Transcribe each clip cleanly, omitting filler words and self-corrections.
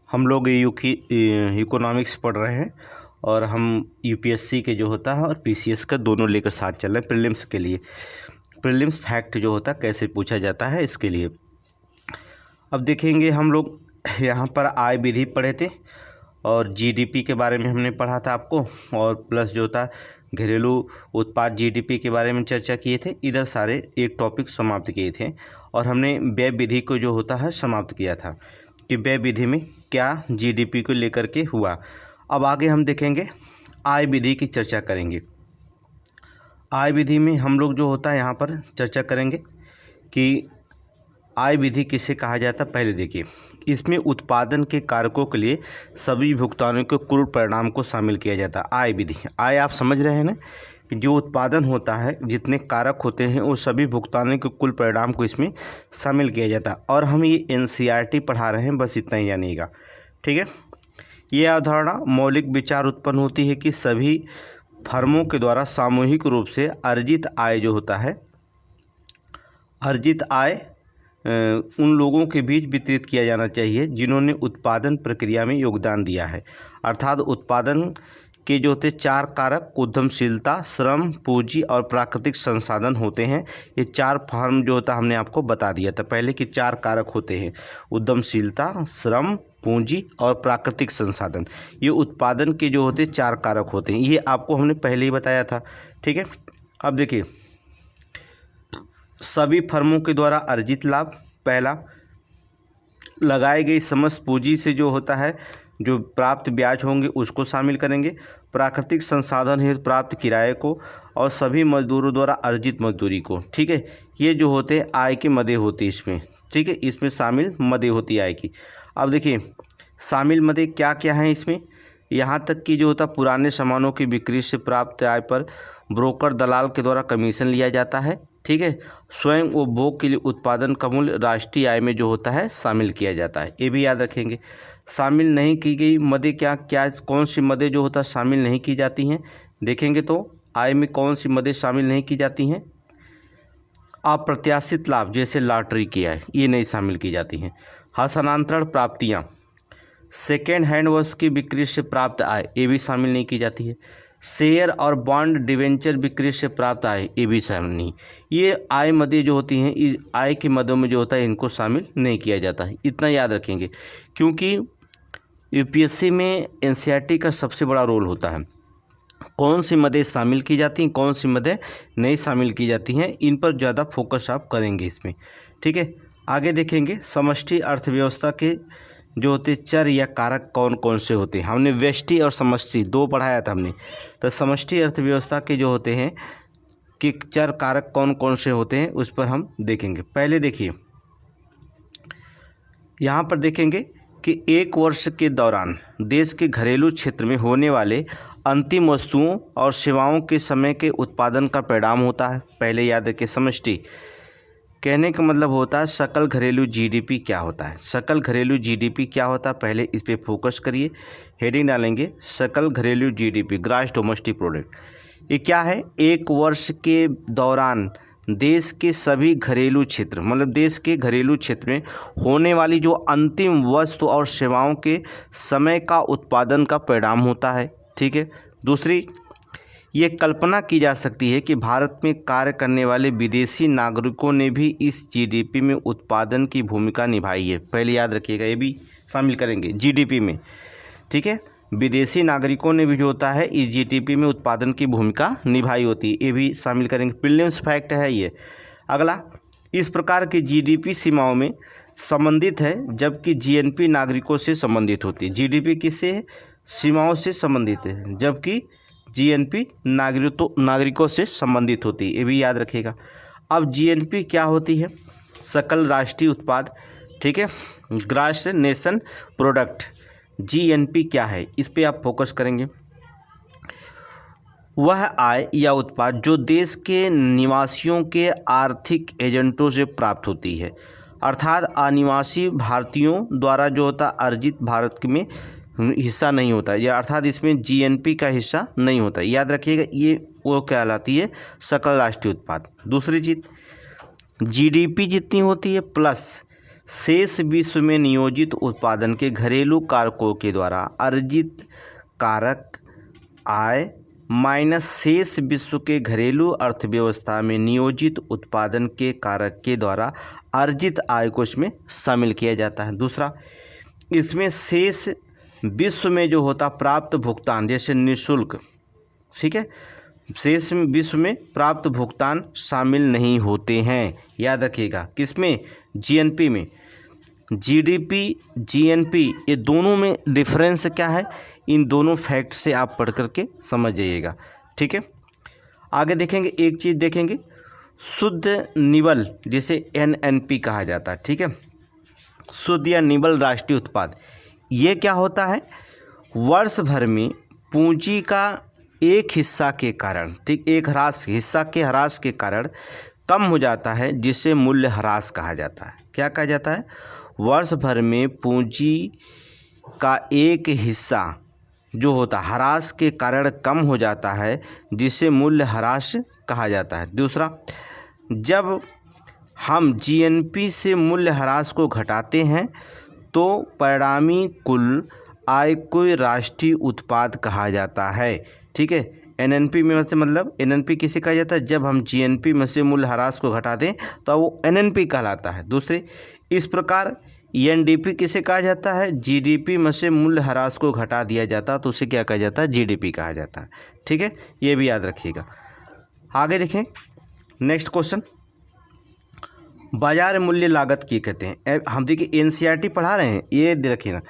हम लोग इकोनॉमिक्स पढ़ रहे हैं और हम यूपीएससी के जो होता है और पीसीएस का दोनों लेकर साथ चल रहे हैं। प्रीलिम्स के लिए प्रीलिम्स फैक्ट जो होता है कैसे पूछा जाता है इसके लिए अब देखेंगे। हम लोग यहाँ पर आय विधि पढ़े थे और जीडीपी के बारे में हमने पढ़ा था आपको, और प्लस जो था घरेलू उत्पाद जीडीपी के बारे में चर्चा किए थे। इधर सारे एक टॉपिक समाप्त किए थे और हमने व्यय विधि को जो होता है समाप्त किया था कि व्यय विधि में क्या जीडीपी को लेकर के हुआ। अब आगे हम देखेंगे आय विधि की चर्चा करेंगे। आय विधि में हम लोग जो होता है यहाँ पर चर्चा करेंगे कि आय विधि किसे कहा जाता है। पहले देखिए, इसमें उत्पादन के कारकों के लिए सभी भुगतानों के कुल परिणाम को शामिल किया जाता है। आय विधि, आय आप समझ रहे हैं ना कि जो उत्पादन होता है, जितने कारक होते हैं वो सभी भुगतानों के कुल परिणाम को इसमें शामिल किया जाता है। और हम ये एनसीईआरटी पढ़ा रहे हैं, बस इतना ही जानिएगा, ठीक है। ये अवधारणा मौलिक विचार उत्पन्न होती है कि सभी फर्मों के द्वारा सामूहिक रूप से अर्जित आय जो होता है, अर्जित आय उन लोगों के बीच वितरित किया जाना चाहिए जिन्होंने उत्पादन प्रक्रिया में योगदान दिया है। अर्थात उत्पादन के जो होते चार कारक उद्यमशीलता, श्रम, पूंजी और प्राकृतिक संसाधन होते हैं। ये चार फर्म जो होता हमने आपको बता दिया था पहले कि चार कारक होते हैं, उद्यमशीलता, श्रम, पूंजी और प्राकृतिक संसाधन। ये उत्पादन के जो होते चार कारक होते हैं, ये आपको हमने पहले ही बताया था, ठीक है। अब देखिए, सभी फर्मों के द्वारा अर्जित लाभ, पहला लगाई गई समस्त पूंजी से जो होता है जो प्राप्त ब्याज होंगे उसको शामिल करेंगे, प्राकृतिक संसाधन हेतु प्राप्त किराए को और सभी मजदूरों द्वारा अर्जित मजदूरी को, ठीक है। ये जो होते आय के मदे होती है इसमें, ठीक है, इसमें शामिल मदे होती है आय की। अब देखिए शामिल मदे क्या क्या हैं इसमें, यहाँ तक कि जो होता पुराने सामानों की बिक्री से प्राप्त आय पर ब्रोकर दलाल के द्वारा कमीशन लिया जाता है, ठीक है। स्वयं उपभोग के लिए उत्पादन का मूल्य राष्ट्रीय आय में जो होता है शामिल किया जाता है, ये भी याद रखेंगे। शामिल नहीं की गई मदें क्या क्या कौन सी मदें जो होता है शामिल नहीं की जाती हैं, देखेंगे तो आय में कौन सी मदें शामिल नहीं की जाती हैं। अप्रत्याशित लाभ जैसे लॉटरी की आय, ये नहीं शामिल की जाती हैं। हस्तांतरण प्राप्तियाँ, सेकेंड हैंड वस्तु की बिक्री से प्राप्त आय, ये भी शामिल नहीं की जाती है। शेयर और बॉन्ड डिवेंचर बिक्री से प्राप्त आय, ये भी शामिल नहीं। ये आय मदें जो होती हैं, इस आय के मदों में जो होता है इनको शामिल नहीं किया जाता है, इतना याद रखेंगे। क्योंकि यूपीएससी में एनसीईआरटी का सबसे बड़ा रोल होता है, कौन सी मदें शामिल की जाती हैं, कौन सी मदें नहीं शामिल की जाती हैं, इन पर ज़्यादा फोकस आप करेंगे इसमें, ठीक है। आगे देखेंगे समष्टि अर्थव्यवस्था के जो होते चर या कारक कौन कौन से होते हैं। हमने व्यष्टि और समष्टि दो पढ़ाया था हमने, तो समष्टि अर्थव्यवस्था के जो होते हैं कि चर कारक कौन कौन से होते हैं उस पर हम देखेंगे। पहले देखिए, यहाँ पर देखेंगे कि एक वर्ष के दौरान देश के घरेलू क्षेत्र में होने वाले अंतिम वस्तुओं और सेवाओं के समय के उत्पादन का परिणाम होता है। पहले याद रखिए, समष्टि कहने का मतलब होता है सकल घरेलू जीडीपी क्या होता है। सकल घरेलू जीडीपी क्या होता है, पहले इस पे फोकस करिए। हेडिंग डालेंगे सकल घरेलू जीडीपी, ग्रॉस डोमेस्टिक प्रोडक्ट। ये क्या है, एक वर्ष के दौरान देश के सभी घरेलू क्षेत्र, मतलब देश के घरेलू क्षेत्र में होने वाली जो अंतिम वस्तु और सेवाओं के समय का उत्पादन का परिणाम होता है, ठीक है। दूसरी, ये कल्पना की जा सकती है कि भारत में कार्य करने वाले विदेशी नागरिकों ने भी इस जीडीपी में उत्पादन की भूमिका निभाई है। पहले याद रखिएगा, ये भी शामिल करेंगे जीडीपी में, ठीक है। विदेशी नागरिकों ने भी जो होता है इस जीडीपी में उत्पादन की भूमिका निभाई होती है, ये भी शामिल करेंगे। प्रीलिम्स फैक्ट है ये। अगला, इस प्रकार की जीडीपी सीमाओं में संबंधित है जबकि जीएनपी नागरिकों से संबंधित होती है। जीडीपी किससे, सीमाओं से संबंधित है, जबकि जीएनपी नागरिकों से संबंधित होती है, ये भी याद रखिएगा। अब जीएनपी क्या होती है, सकल राष्ट्रीय उत्पाद, ठीक है, ग्रॉस नेशन प्रोडक्ट। जीएनपी क्या है, इस पे आप फोकस करेंगे। वह आय या उत्पाद जो देश के निवासियों के आर्थिक एजेंटों से प्राप्त होती है, अर्थात अनिवासी भारतीयों द्वारा जो होता अर्जित भारत में हिस्सा नहीं होता है, या अर्थात इसमें जीएनपी का हिस्सा नहीं होता है, याद रखिएगा। ये वो कहलाती है सकल राष्ट्रीय उत्पाद। दूसरी चीज़, जीडीपी जितनी होती है प्लस शेष विश्व में नियोजित उत्पादन के घरेलू कारकों के द्वारा अर्जित कारक आय माइनस शेष विश्व के घरेलू अर्थव्यवस्था में नियोजित उत्पादन के कारक के द्वारा अर्जित आय को इसमें शामिल किया जाता है। दूसरा, इसमें शेष विश्व में जो होता प्राप्त भुगतान जैसे निःशुल्क, ठीक है, शेष विश्व में प्राप्त भुगतान शामिल नहीं होते हैं। याद रखिएगा किसमें, जीएनपी में। जीडीपी, जीएनपी ये दोनों में डिफरेंस क्या है, इन दोनों फैक्ट से आप पढ़ करके समझ जाइएगा। ठीक है, आगे देखेंगे एक चीज़ देखेंगे, शुद्ध निबल जिसे एनएनपी कहा जाता है। ठीक है, शुद्ध या निबल राष्ट्रीय उत्पाद, ये क्या होता है, वर्ष भर में पूंजी का एक हिस्सा के कारण, ठीक, एक हिस्सा के ह्रास के कारण कम हो जाता है जिसे मूल्य ह्रास कहा जाता है। क्या कहा जाता है, वर्ष भर में पूंजी का एक हिस्सा जो होता है ह्रास के कारण कम हो जाता है जिसे मूल्य ह्रास कहा जाता है। दूसरा, जब हम जीएनपी से मूल्य ह्रास को घटाते हैं तो परिणामी कुल आय को राष्ट्रीय उत्पाद कहा जाता है। ठीक है, एनएनपी में से मतलब एनएनपी किसे कहा जाता है, जब हम जीएनपी में से मूल्य ह्रास को घटा दें तो वो एनएनपी कहलाता है। दूसरे, इस प्रकार एनडीपी किसे कहा जाता है, जीडीपी में से मूल्य ह्रास को घटा दिया जाता है तो उसे क्या कहा जाता है, जीडीपी कहा जाता है। ठीक है, ये भी याद रखिएगा। आगे देखें नेक्स्ट क्वेश्चन, बाजार मूल्य लागत की कहते हैं। हम देखिए एनसीईआरटी पढ़ा रहे हैं, ये रखिएगा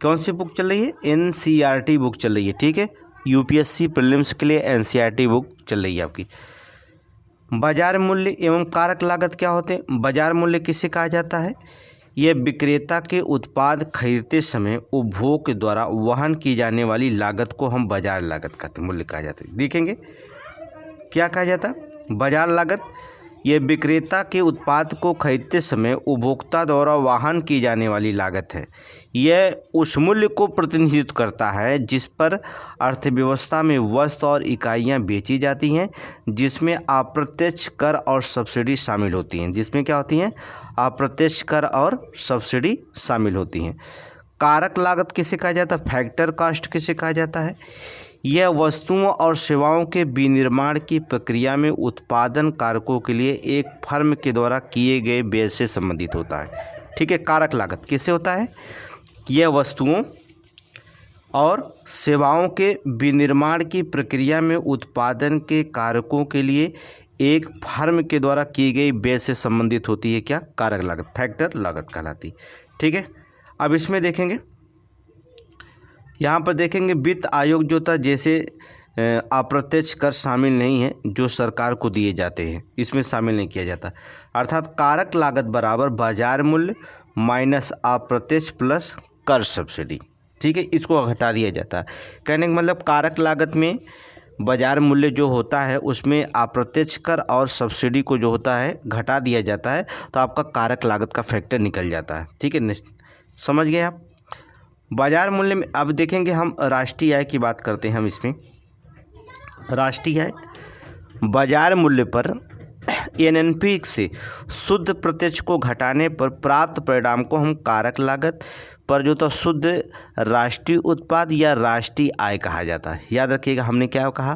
कौन सी बुक चल रही है, एनसीईआरटी बुक चल रही है। ठीक है, यूपीएससी प्रीलिम्स के लिए एनसीईआरटी बुक चल रही है आपकी। बाजार मूल्य एवं कारक लागत क्या होते हैं, बाजार मूल्य किसे कहा जाता है, यह विक्रेता के उत्पाद खरीदते समय उपभोग के द्वारा वहन की जाने वाली लागत को हम बाजार लागत कहते हैं, मूल्य कहा जाता है। देखेंगे क्या कहा जाता है, बाजार लागत यह विक्रेता के उत्पाद को खरीदते समय उपभोक्ता द्वारा वहन की जाने वाली लागत है। यह उस मूल्य को प्रतिनिधित्व करता है जिस पर अर्थव्यवस्था में वस्तु और इकाइयां बेची जाती हैं, जिसमें अप्रत्यक्ष कर और सब्सिडी शामिल होती हैं। जिसमें क्या होती हैं, अप्रत्यक्ष कर और सब्सिडी शामिल होती हैं। कारक लागत किसे कहा जाता है, फैक्टर कॉस्ट किसे कहा जाता है, यह वस्तुओं और सेवाओं के विनिर्माण की प्रक्रिया में उत्पादन कारकों के लिए एक फर्म के द्वारा किए गए व्यय से संबंधित होता है। ठीक है, कारक लागत किससे होता है, यह वस्तुओं और सेवाओं के विनिर्माण की प्रक्रिया में उत्पादन के कारकों के लिए एक फर्म के द्वारा की गई व्यय से संबंधित होती है। क्या, कारक लागत, फैक्टर लागत कहलाती। ठीक है, अब इसमें देखेंगे, यहाँ पर देखेंगे वित्त आयोग जो था, जैसे अप्रत्यक्ष कर शामिल नहीं है जो सरकार को दिए जाते हैं, इसमें शामिल नहीं किया जाता। अर्थात कारक लागत बराबर बाजार मूल्य माइनस अप्रत्यक्ष प्लस कर सब्सिडी। ठीक है, इसको घटा दिया जाता है। कहने का मतलब कारक लागत में बाजार मूल्य जो होता है उसमें अप्रत्यक्ष कर और सब्सिडी को जो होता है घटा दिया जाता है, तो आपका कारक लागत का फैक्टर निकल जाता है। ठीक है, समझ गए आप। बाजार मूल्य में अब देखेंगे हम राष्ट्रीय आय की बात करते हैं। हम इसमें राष्ट्रीय आय बाजार मूल्य पर एनएनपी से शुद्ध प्रत्यक्ष को घटाने पर प्राप्त परिणाम को हम कारक लागत पर जो तो शुद्ध राष्ट्रीय उत्पाद या राष्ट्रीय आय कहा जाता है। याद रखिएगा हमने क्या कहा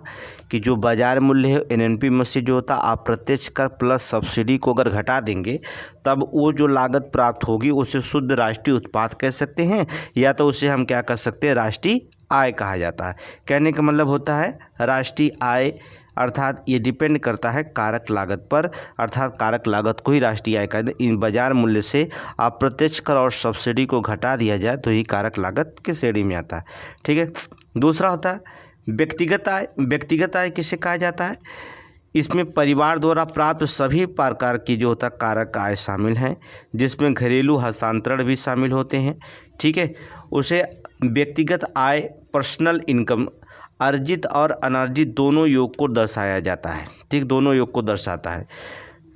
कि जो बाजार मूल्य है एनएनपी में से जो होता है अप्रत्यक्ष कर प्लस सब्सिडी को अगर घटा देंगे तब वो जो लागत प्राप्त होगी उसे शुद्ध राष्ट्रीय उत्पाद कह सकते हैं, या तो उसे हम क्या कर सकते हैं, राष्ट्रीय आय कहा जाता है। कहने का मतलब होता है राष्ट्रीय आय, अर्थात ये डिपेंड करता है कारक लागत पर, अर्थात कारक लागत को ही राष्ट्रीय आय कहते हैं। इन बाजार मूल्य से अप्रत्यक्ष कर और सब्सिडी को घटा दिया जाए तो ही कारक लागत की श्रेणी में आता है। ठीक है, दूसरा होता है व्यक्तिगत आय। व्यक्तिगत आय किसे कहा जाता है, इसमें परिवार द्वारा प्राप्त सभी प्रकार की जो होता कारक आय शामिल हैं, जिसमें घरेलू हस्तांतरण भी शामिल होते हैं। ठीक है, उसे व्यक्तिगत आय पर्सनल इनकम अर्जित और अनर्जित दोनों योग को दर्शाया जाता है। ठीक, दोनों योग को दर्शाता है।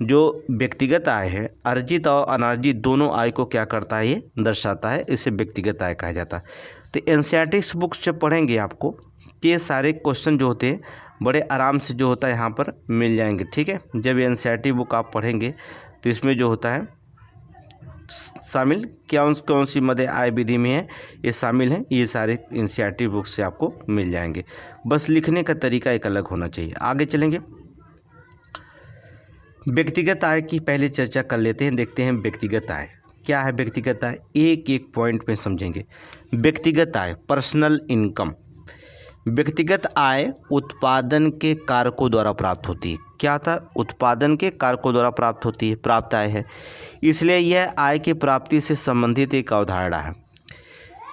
जो व्यक्तिगत आय है अर्जित और अनर्जित दोनों आय को क्या करता है, ये दर्शाता है, इसे व्यक्तिगत आय कहा जाता है। तो एनसीईआरटी बुक्स जब पढ़ेंगे आपको ये सारे क्वेश्चन जो होते हैं बड़े आराम से जो होता है यहाँ पर मिल जाएंगे। ठीक है, जब एनसीईआरटी बुक आप पढ़ेंगे तो इसमें जो होता है शामिल कौन सी मद आय विधि में है, ये शामिल हैं। ये सारे एनसीईआरटी बुक से आपको मिल जाएंगे, बस लिखने का तरीका एक अलग होना चाहिए। आगे चलेंगे, व्यक्तिगत आय की पहले चर्चा कर लेते हैं। देखते हैं व्यक्तिगत आय क्या है। व्यक्तिगत आय एक एक पॉइंट में समझेंगे। व्यक्तिगत आय, पर्सनल इनकम। व्यक्तिगत आय उत्पादन के कारकों द्वारा प्राप्त होती है। क्या था? उत्पादन के कारकों द्वारा प्राप्त होती है, प्राप्त आय है, इसलिए यह आय की प्राप्ति से संबंधित एक अवधारणा है।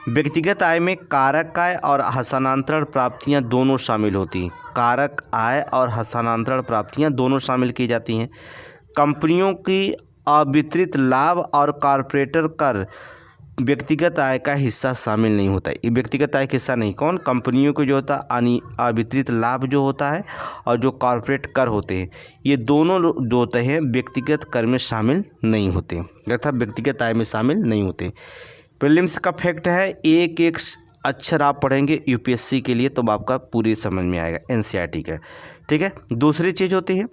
व्यक्तिगत आय में कारक आय और हस्तांतरण प्राप्तियां दोनों शामिल होती हैं। कारक आय और हस्तांतरण प्राप्तियां दोनों शामिल की जाती हैं। कंपनियों की अवितरित लाभ और कॉर्पोरेटर कर व्यक्तिगत आय का हिस्सा शामिल नहीं होता है। ये व्यक्तिगत आय का हिस्सा नहीं, कौन? कंपनियों को जो होता है अवितरित लाभ जो होता है और जो कॉर्पोरेट कर होते हैं, ये दोनों जो होते हैं व्यक्तिगत कर में शामिल नहीं होते, अर्थात व्यक्तिगत आय में शामिल नहीं होते। प्रीलिम्स का फैक्ट है, एक एक अक्षर आप पढ़ेंगे यूपीएससी के लिए तो आपका पूरी समझ में आएगा, एनसीईआरटी का। ठीक है। दूसरी चीज़ होती है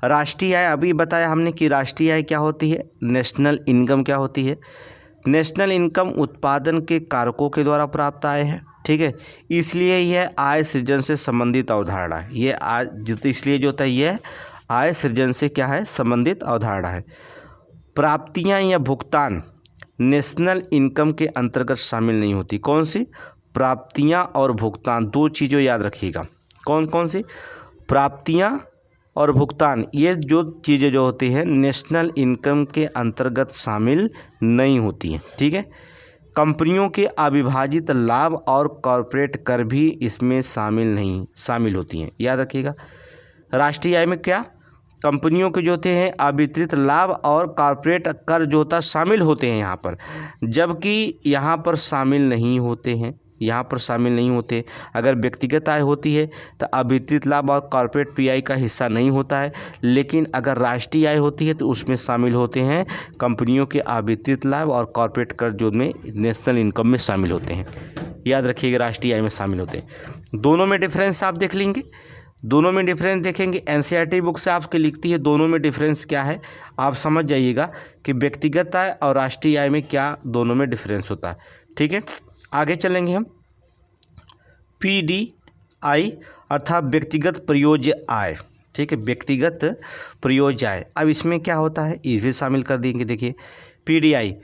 राष्ट्रीय आय। अभी बताया हमने कि राष्ट्रीय आय क्या होती है, नेशनल इनकम क्या होती है। नेशनल इनकम उत्पादन के कारकों के द्वारा प्राप्त आय है। ठीक है, इसलिए यह आय सृजन से संबंधित अवधारणा है। ये आय इसलिए जो होता है यह आय सृजन से क्या है, संबंधित अवधारणा है। प्राप्तियां या भुगतान नेशनल इनकम के अंतर्गत शामिल नहीं होती। कौन सी? प्राप्तियां और भुगतान, दो चीज़ों याद रखिएगा। कौन कौन सी? प्राप्तियां और भुगतान, ये जो चीज़ें जो होती हैं नेशनल इनकम के अंतर्गत शामिल नहीं होती हैं। ठीक है। कंपनियों के अविभाजित लाभ और कॉर्पोरेट कर भी इसमें शामिल होती हैं, याद रखिएगा। राष्ट्रीय आय में क्या? कंपनियों के जो होते हैं अवितरित लाभ और कॉर्पोरेट कर जो होता शामिल होते हैं यहाँ पर, जबकि यहाँ पर शामिल नहीं होते हैं, यहाँ पर शामिल नहीं होते। अगर व्यक्तिगत आय होती है तो अवितरित लाभ और कॉर्पोरेट पीआई का हिस्सा नहीं होता है, लेकिन अगर राष्ट्रीय आय होती है तो उसमें शामिल होते हैं कंपनियों के अवितरित लाभ और कॉर्पोरेट कर जो में नेशनल इनकम में शामिल होते हैं। याद रखिएगा, राष्ट्रीय आय में शामिल होते हैं। दोनों में डिफरेंस आप देख लेंगे, दोनों में डिफरेंस देखेंगे। एनसीईआरटी बुक से आपके लिखती है दोनों में डिफरेंस क्या है, आप समझ जाइएगा कि व्यक्तिगत आय और राष्ट्रीय आय में क्या दोनों में डिफरेंस होता है। ठीक है। आगे चलेंगे हम। पीडीआई अर्थात व्यक्तिगत प्रयोज्य आय। ठीक है, व्यक्तिगत प्रयोज्य आय। अब इसमें क्या होता है, ये भी शामिल कर देंगे। देखिए, पीडीआई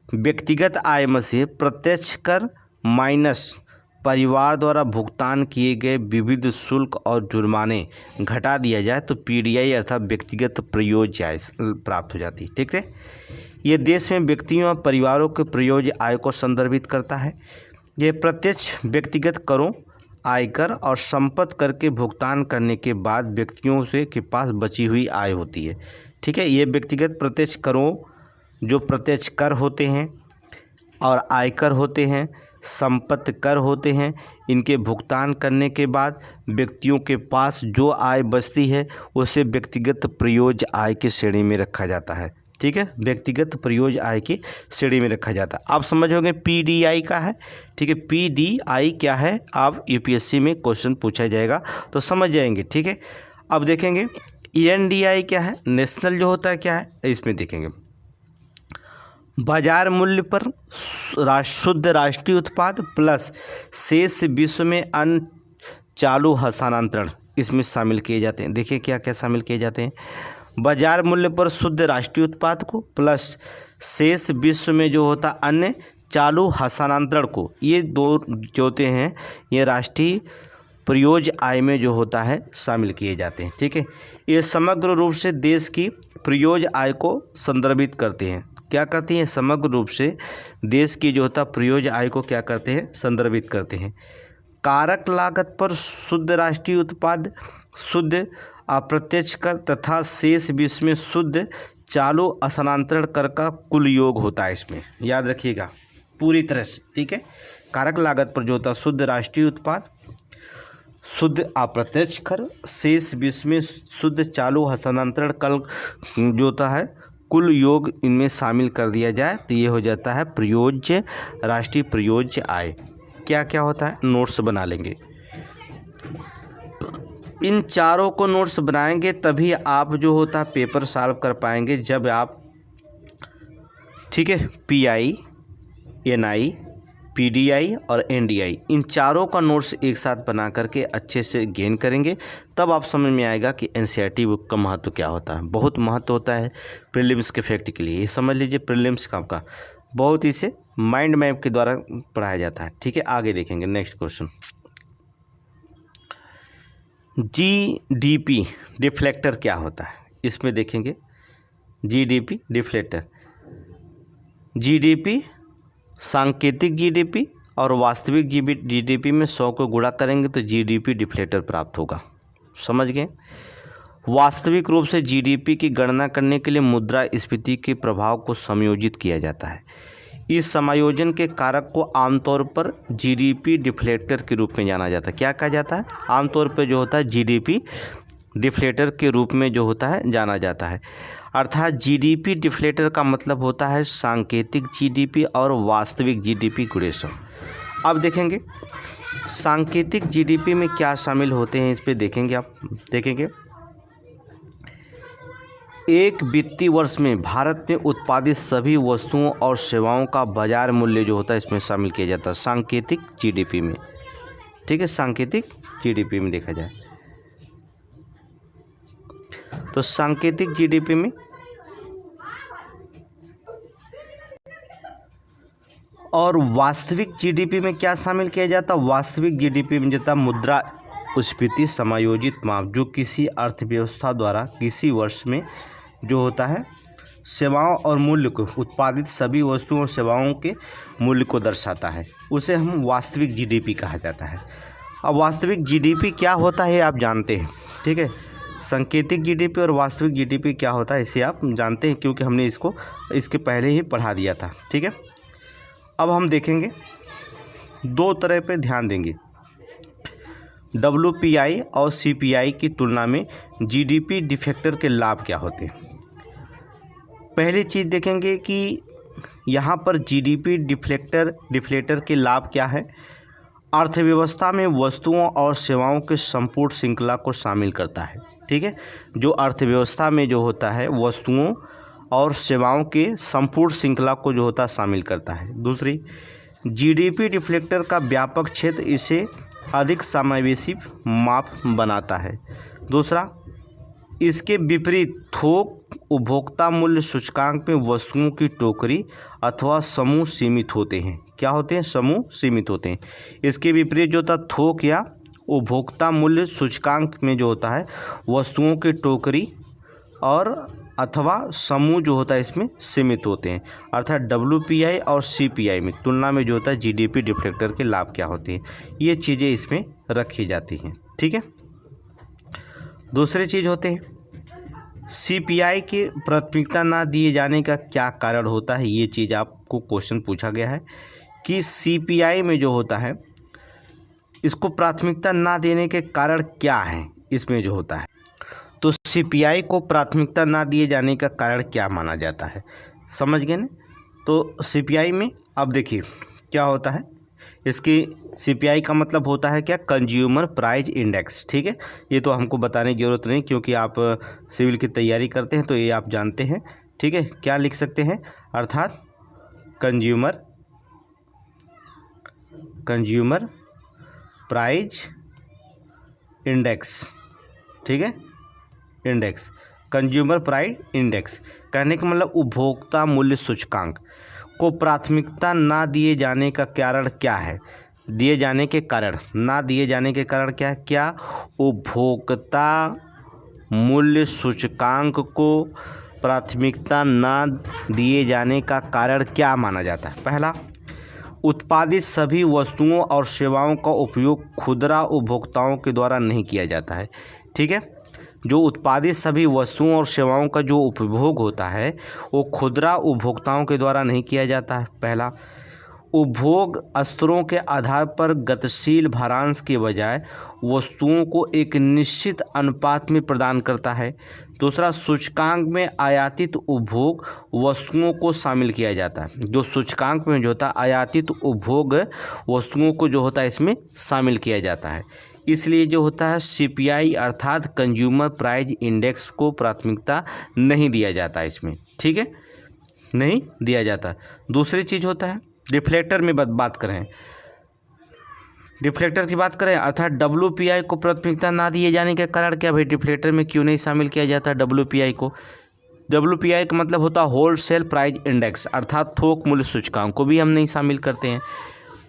व्यक्तिगत आय में से प्रत्यक्ष कर माइनस परिवार द्वारा भुगतान किए गए विविध शुल्क और जुर्माने घटा दिया जाए तो पीडीआई अर्थात व्यक्तिगत प्रयोज्य आय प्राप्त हो जाती है। ठीक है। ये देश में व्यक्तियों और परिवारों के प्रयोज्य आय को संदर्भित करता है। ये प्रत्यक्ष व्यक्तिगत करों, आयकर और संपत्ति कर के भुगतान करने के बाद व्यक्तियों से के पास बची हुई आय होती है। ठीक है। ये व्यक्तिगत प्रत्यक्ष करों, जो प्रत्यक्ष कर होते हैं और आयकर होते हैं, संपत्ति कर होते हैं, इनके भुगतान करने के बाद व्यक्तियों के पास जो आय बचती है उसे व्यक्तिगत प्रयोज्य आय की श्रेणी में रखा जाता है। ठीक है, व्यक्तिगत प्रयोज्य आय की श्रेणी में रखा जाता है। आप समझोगे पीडीआई का है। ठीक है, पीडीआई क्या है, आप यूपीएससी में क्वेश्चन पूछा जाएगा तो समझ जाएंगे। ठीक है। अब देखेंगे एनडीआई क्या है, नेशनल जो होता है क्या है, इसमें देखेंगे बाजार मूल्य पर शुद्ध राष्ट्रीय उत्पाद प्लस शेष विश्व में अन्य चालू हस्तांतरण इसमें शामिल किए जाते हैं। देखिए क्या क्या शामिल किए जाते हैं। बाजार मूल्य पर शुद्ध राष्ट्रीय उत्पाद को प्लस शेष विश्व में जो होता अन्य चालू हस्तांतरण को, ये दो जो होते हैं ये राष्ट्रीय प्रयोज्य आय में जो होता है शामिल किए जाते हैं। ठीक है। ये समग्र रूप से देश की प्रयोज्य आय को संदर्भित करते हैं। क्या करती हैं, समग्र रूप से देश की जो होता प्रयोज्य आय को क्या करते हैं, संदर्भित करते हैं। कारक लागत पर शुद्ध राष्ट्रीय उत्पाद, शुद्ध अप्रत्यक्ष कर तथा शेष विश्व में शुद्ध चालू हस्तांतरण कर का कुल योग होता है। इसमें याद रखिएगा पूरी तरह से। ठीक है। कारक लागत पर जो होता है शुद्ध राष्ट्रीय उत्पाद, शुद्ध अप्रत्यक्ष कर, शेष विश्व में शुद्ध चालू हस्तांतरण कर जो होता है कुल योग इनमें शामिल कर दिया जाए तो ये हो जाता है प्रयोज्य, राष्ट्रीय प्रयोज्य आय। क्या क्या होता है, नोट्स बना लेंगे। इन चारों को नोट्स बनाएंगे तभी आप जो होता है पेपर सॉल्व कर पाएंगे। जब आप ठीक है। PI, NI, PDI और NDI, इन चारों का नोट्स एक साथ बना करके अच्छे से गेन करेंगे, तब आप समझ में आएगा कि NCERT बुक का महत्व क्या होता है। बहुत महत्व होता है प्रीलिम्स के फैक्ट के लिए। ये समझ लीजिए प्रीलिम्स का बहुत इसे माइंड मैप के द्वारा पढ़ाया जाता है। ठीक है, आगे देखेंगे नेक्स्ट क्वेश्चन। GDP डिफ्लेक्टर क्या होता है, इसमें देखेंगे। GDP डिफ्लेक्टर, GDP सांकेतिक GDP और वास्तविक GDP में 100 को गुणा करेंगे तो GDP डिफ्लेक्टर प्राप्त होगा। समझ गए। वास्तविक रूप से GDP की गणना करने के लिए मुद्रास्फीति के प्रभाव को समायोजित किया जाता है। इस समायोजन के कारक को आमतौर पर GDP डिफ्लेक्टर के रूप में जाना जाता है। क्या कहा जाता है? आमतौर पर जो होता है GDP डिफ्लेक्टर के रूप में जो होता है जाना जाता है। अर्थात GDP डिफ्लेक्टर का मतलब होता है सांकेतिक GDP और वास्तविक GDP गुणेशन। अब देखेंगे सांकेतिक GDP में क्या शामिल होते हैं, इस पे देखेंगे। आप देखेंगे एक वित्तीय वर्ष में भारत में उत्पादित सभी वस्तुओं और सेवाओं का बाजार मूल्य जो होता है इसमें शामिल किया जाता है सांकेतिक GDP में। ठीक है, सांकेतिक GDP में देखा जाए तो सांकेतिक GDP में और वास्तविक GDP में क्या शामिल किया जाता है? वास्तविक GDP में जाता मुद्रास्फीति समायोजित माप, जो किसी अर्थव्यवस्था द्वारा किसी वर्ष में जो होता है सेवाओं और मूल्य को, उत्पादित सभी वस्तुओं और सेवाओं के मूल्य को दर्शाता है, उसे हम वास्तविक GDP कहा जाता है। अब वास्तविक GDP क्या होता है आप जानते हैं। ठीक है, सांकेतिक GDP और वास्तविक GDP क्या होता है इसे आप जानते हैं, क्योंकि हमने इसको इसके पहले ही पढ़ा दिया था। ठीक है, अब हम देखेंगे दो तरह पे ध्यान देंगे। WPI और CPI की तुलना में GDP डिफेक्टर के लाभ क्या होते हैं। पहली चीज़ देखेंगे कि यहाँ पर GDP डिफ्लेक्टर के लाभ क्या है। अर्थव्यवस्था में वस्तुओं और सेवाओं के संपूर्ण श्रृंखला को शामिल करता है। ठीक है, जो अर्थव्यवस्था में जो होता है वस्तुओं और सेवाओं के संपूर्ण श्रृंखला को जो होता है शामिल करता है। दूसरी, GDP डिफ्लेक्टर का व्यापक क्षेत्र इसे अधिक समावेशी माप बनाता है। दूसरा, इसके विपरीत थोक उपभोक्ता मूल्य सूचकांक में वस्तुओं की टोकरी अथवा समूह सीमित होते हैं। क्या होते हैं? समूह सीमित होते हैं। इसके विपरीत जो होता है थोक या उपभोक्ता मूल्य सूचकांक में जो होता है वस्तुओं की टोकरी और अथवा समूह जो होता है इसमें सीमित होते हैं। अर्थात WPI और CPI में तुलना में जो होता है GDP डिफ्लेक्टर के लाभ क्या होते हैं, ये चीज़ें इसमें रखी जाती हैं। ठीक है, दूसरी चीज़ होते हैं CPI के प्राथमिकता ना दिए जाने का क्या कारण होता है। ये चीज़ आपको क्वेश्चन पूछा गया है कि CPI में जो होता है इसको प्राथमिकता ना देने के कारण क्या है इसमें जो होता है। तो CPI को प्राथमिकता ना दिए जाने का कारण क्या माना जाता है, समझ गए ना। तो CPI में अब देखिए क्या होता है, इसकी CPI का मतलब होता है क्या? Consumer price index. ठीक है, ये तो हमको बताने की ज़रूरत नहीं, क्योंकि आप सिविल की तैयारी करते हैं तो ये आप जानते हैं। ठीक है, क्या लिख सकते हैं? अर्थात कंज्यूमर प्राइस इंडेक्स। ठीक है, इंडेक्स, कंज्यूमर प्राइस इंडेक्स कहने का मतलब उपभोक्ता मूल्य सूचकांक को प्राथमिकता ना दिए जाने का कारण क्या है? दिए जाने के कारण, ना दिए जाने के कारण क्या है? क्या उपभोक्ता मूल्य सूचकांक को प्राथमिकता ना दिए जाने का कारण क्या माना जाता है? पहला, उत्पादित सभी वस्तुओं और सेवाओं का उपयोग खुदरा उपभोक्ताओं के द्वारा नहीं किया जाता है। ठीक है, जो उत्पादित सभी वस्तुओं और सेवाओं का जो उपभोग होता है वो खुदरा उपभोक्ताओं के द्वारा नहीं किया जाता है। पहला, उपभोग स्तरों के आधार पर गतिशील भारांश के बजाय वस्तुओं को एक निश्चित अनुपात में प्रदान करता है। दूसरा, सूचकांक में आयातित उपभोग वस्तुओं को शामिल किया जाता है। जो सूचकांक में जो होता है आयातित उपभोग वस्तुओं को जो होता है इसमें शामिल किया जाता है। इसलिए जो होता है CPI अर्थात कंज्यूमर प्राइस इंडेक्स को प्राथमिकता नहीं दिया जाता है इसमें। ठीक है, नहीं दिया जाता। दूसरी चीज़ होता है डिफ्लेक्टर में बात करें, डिफ्लेक्टर की बात करें अर्थात WPI को प्राथमिकता ना दिए जाने के कारण क्या भाई डिफ्लेक्टर में क्यों नहीं शामिल किया जाता WPI को? WPI का मतलब होता है होलसेल प्राइस इंडेक्स अर्थात थोक मूल्य सूचकांक को भी हम नहीं शामिल करते हैं।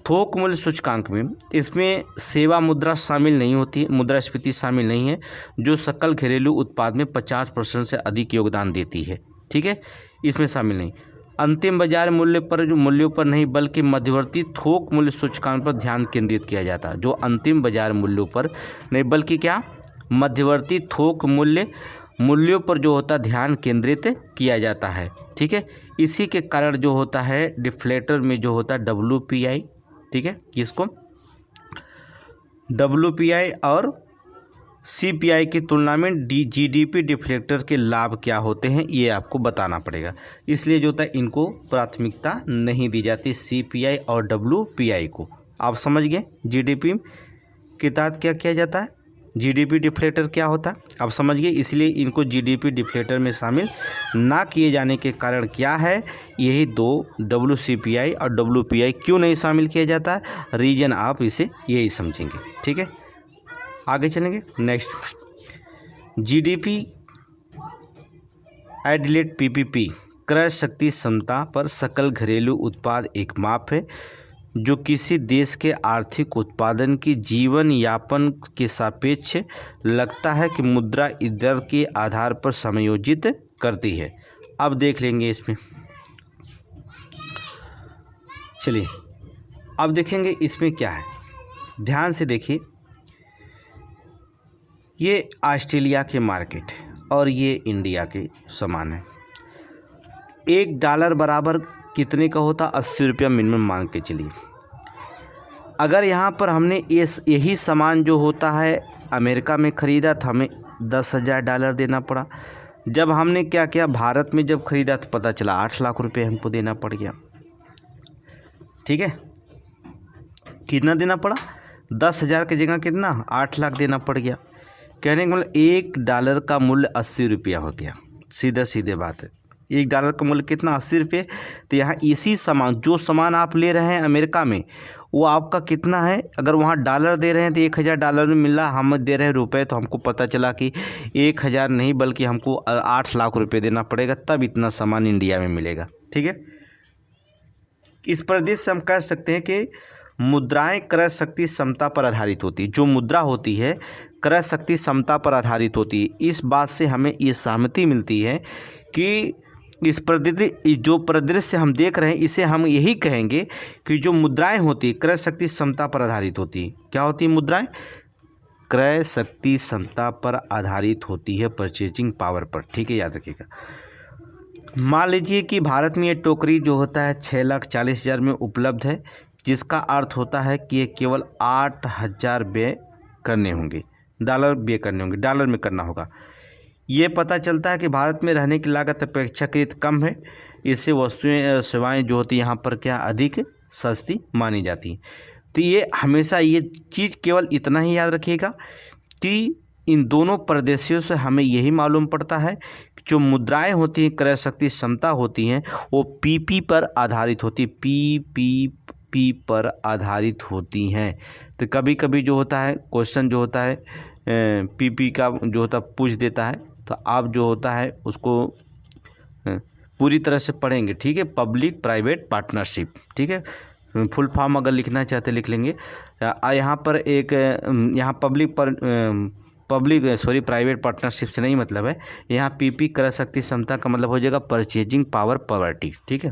थोक मूल्य सूचकांक में इसमें सेवा मुद्रा शामिल नहीं होती है, मुद्रास्फीति शामिल नहीं है, जो सकल घरेलू उत्पाद में 50% से अधिक योगदान देती है। ठीक है, इसमें शामिल नहीं। अंतिम बाजार मूल्य पर जो मूल्यों पर नहीं बल्कि मध्यवर्ती थोक मूल्य सूचकांक पर ध्यान केंद्रित किया जाता है। जो अंतिम बाजार मूल्यों पर नहीं बल्कि क्या मध्यवर्ती थोक मूल्यों पर जो होता है ध्यान केंद्रित किया जाता है। ठीक है, इसी के कारण जो होता है डिफ्लेक्टर में जो होता है WPI, ठीक है, किसको WPI और CPI की तुलना में GDP डिफ्लेक्टर के लाभ क्या होते हैं ये आपको बताना पड़ेगा। इसलिए जो होता है इनको प्राथमिकता नहीं दी जाती CPI और WPI को। आप समझ गए GDP के तहत क्या किया जाता है, GDP डिफ्लेक्टर क्या होता है आप समझ गए। इसलिए इनको GDP डिफ्लेक्टर में शामिल ना किए जाने के कारण क्या है, यही दो WCPI और WPI क्यों नहीं शामिल किया जाता है, रीजन आप इसे यही समझेंगे। ठीक है, आगे चलेंगे। नेक्स्ट GDP एडिलेट PPP क्रय शक्ति क्षमता पर सकल घरेलू उत्पाद एक माप है जो किसी देश के आर्थिक उत्पादन की जीवन यापन के सापेक्ष लगता है कि मुद्रा दर के आधार पर समायोजित करती है। अब देख लेंगे इसमें, चलिए अब देखेंगे इसमें क्या है, ध्यान से देखिए। ये ऑस्ट्रेलिया के मार्केट है और ये इंडिया के समान है। $1 बराबर कितने का होता, 80 रुपया मिनिमम मान के चलिए। अगर यहाँ पर हमने यही सामान जो होता है अमेरिका में ख़रीदा तो हमें $10,000 देना पड़ा। जब हमने क्या किया भारत में जब ख़रीदा तो पता चला 8 लाख रुपए हमको देना पड़ गया। ठीक है, कितना देना पड़ा, 10,000 की जगह कितना 8 लाख देना पड़ गया। कहने का मतलब $1 का मूल्य 80 रुपया हो गया। सीधे बात है, $1 का मूल्य कितना 80 रुपये। तो यहाँ इसी सामान जो सामान आप ले रहे हैं अमेरिका में वो आपका कितना है, अगर वहाँ डॉलर दे रहे हैं तो $1,000 में मिल रहा, हम दे रहे हैं रुपए, तो हमको पता चला कि 1,000 नहीं बल्कि हमको 8 लाख रुपए देना पड़ेगा तब इतना सामान इंडिया में मिलेगा। ठीक है, इस परिदृश्य से हम कह सकते हैं कि मुद्राएं क्रय शक्ति क्षमता पर आधारित होती है। जो मुद्रा होती है क्रय शक्ति क्षमता पर आधारित होती है। इस बात से हमें ये सहमति मिलती है कि इस जो परिदृश्य हम देख रहे हैं इसे हम यही कहेंगे कि जो मुद्राएं होती है क्रय शक्ति क्षमता पर आधारित होती है। क्या होती है मुद्राएं, क्रय शक्ति क्षमता पर आधारित होती है, परचेजिंग पावर पर। ठीक है, याद रखिएगा। मान लीजिए कि भारत में ये टोकरी जो होता है 6,40,000 में उपलब्ध है, जिसका अर्थ होता है कि ये केवल 8,000 व्यय करने होंगे, डॉलर व्यय करने होंगे, डॉलर में करना होगा। ये पता चलता है कि भारत में रहने की लागत अपेक्षाकृत कम है, इससे वस्तुएं सेवाएं जो होती हैं यहाँ पर क्या अधिक सस्ती मानी जाती हैं। तो ये हमेशा ये चीज़ केवल इतना ही याद रखिएगा कि इन दोनों प्रदेशों से हमें यही मालूम पड़ता है कि जो मुद्राएं होती हैं क्रय शक्ति क्षमता होती हैं वो PP पर आधारित होती है, PPP पर आधारित होती हैं। तो कभी कभी जो होता है क्वेश्चन जो होता है PP का जो होता पूछ देता है, तो आप जो होता है उसको पूरी तरह से पढ़ेंगे। ठीक है, पब्लिक प्राइवेट पार्टनरशिप। ठीक है, फुल फॉर्म अगर लिखना चाहते लिख लेंगे। यहाँ पर एक यहाँ प्राइवेट पार्टनरशिप से नहीं मतलब है, यहाँ PP क्रय शक्ति क्षमता का मतलब हो जाएगा परचेजिंग पावर पैरिटी। ठीक है,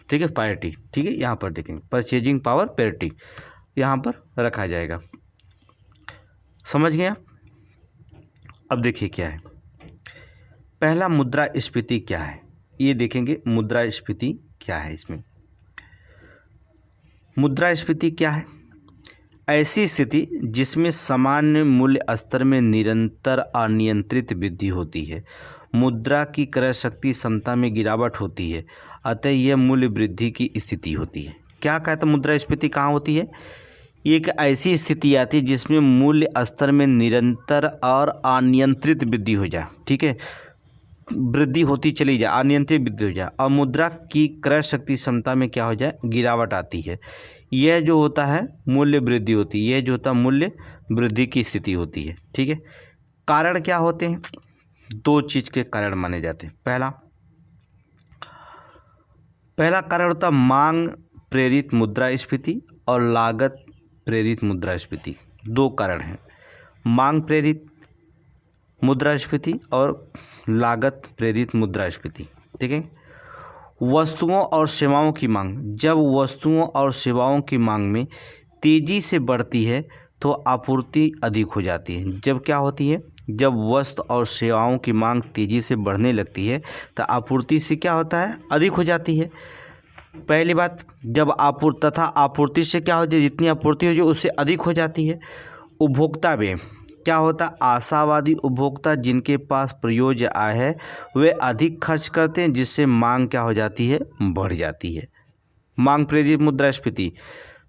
ठीक है, पैरिटी। ठीक है, यहाँ पर देखेंगे परचेजिंग पावर पैरिटी यहाँ पर रखा जाएगा। समझ गए आप? अब देखिए क्या है, पहला मुद्रास्फीति क्या है ये देखेंगे। मुद्रास्फीति क्या है, इसमें मुद्रास्फीति क्या है, ऐसी स्थिति जिसमें सामान्य मूल्य स्तर में निरंतर अनियंत्रित वृद्धि होती है, मुद्रा की क्रय शक्ति क्षमता में गिरावट होती है, अतः यह मूल्य वृद्धि की स्थिति होती है। क्या कहता है मुद्रास्फीति कहाँ होती है, एक ऐसी स्थिति आती है जिसमें मूल्य स्तर में निरंतर और अनियंत्रित वृद्धि हो जाए। ठीक है, वृद्धि होती चली जाए, अनियंत्रित वृद्धि हो जाए और मुद्रा की क्रय शक्ति क्षमता में क्या हो जाए, गिरावट आती है, यह जो होता है मूल्य वृद्धि होती है, यह जो होता है मूल्य वृद्धि की स्थिति होती है। ठीक है, कारण क्या होते हैं, दो चीज़ के कारण माने जाते हैं। पहला कारण होता है मांग प्रेरित मुद्रास्फीति और लागत प्रेरित मुद्रास्फीति। दो कारण हैं, मांग प्रेरित मुद्रास्फीति और लागत प्रेरित मुद्रास्फीति। ठीक है, वस्तुओं और सेवाओं की मांग, जब वस्तुओं और सेवाओं की मांग में तेज़ी से बढ़ती है तो आपूर्ति अधिक हो जाती है। जब क्या होती है, जब वस्तु और सेवाओं की मांग तेज़ी से बढ़ने लगती है तो आपूर्ति से क्या होता है, अधिक हो जाती है। पहली बात, जब आपूर्ति से क्या हो जाए, जितनी आपूर्ति हो जाए उससे अधिक हो जाती है। उपभोक्ता व्यय क्या होता है, आशावादी उपभोक्ता जिनके पास प्रयोज्य आय है वे अधिक खर्च करते हैं, जिससे मांग क्या हो जाती है, बढ़ जाती है। मांग प्रेरित मुद्रास्फीति।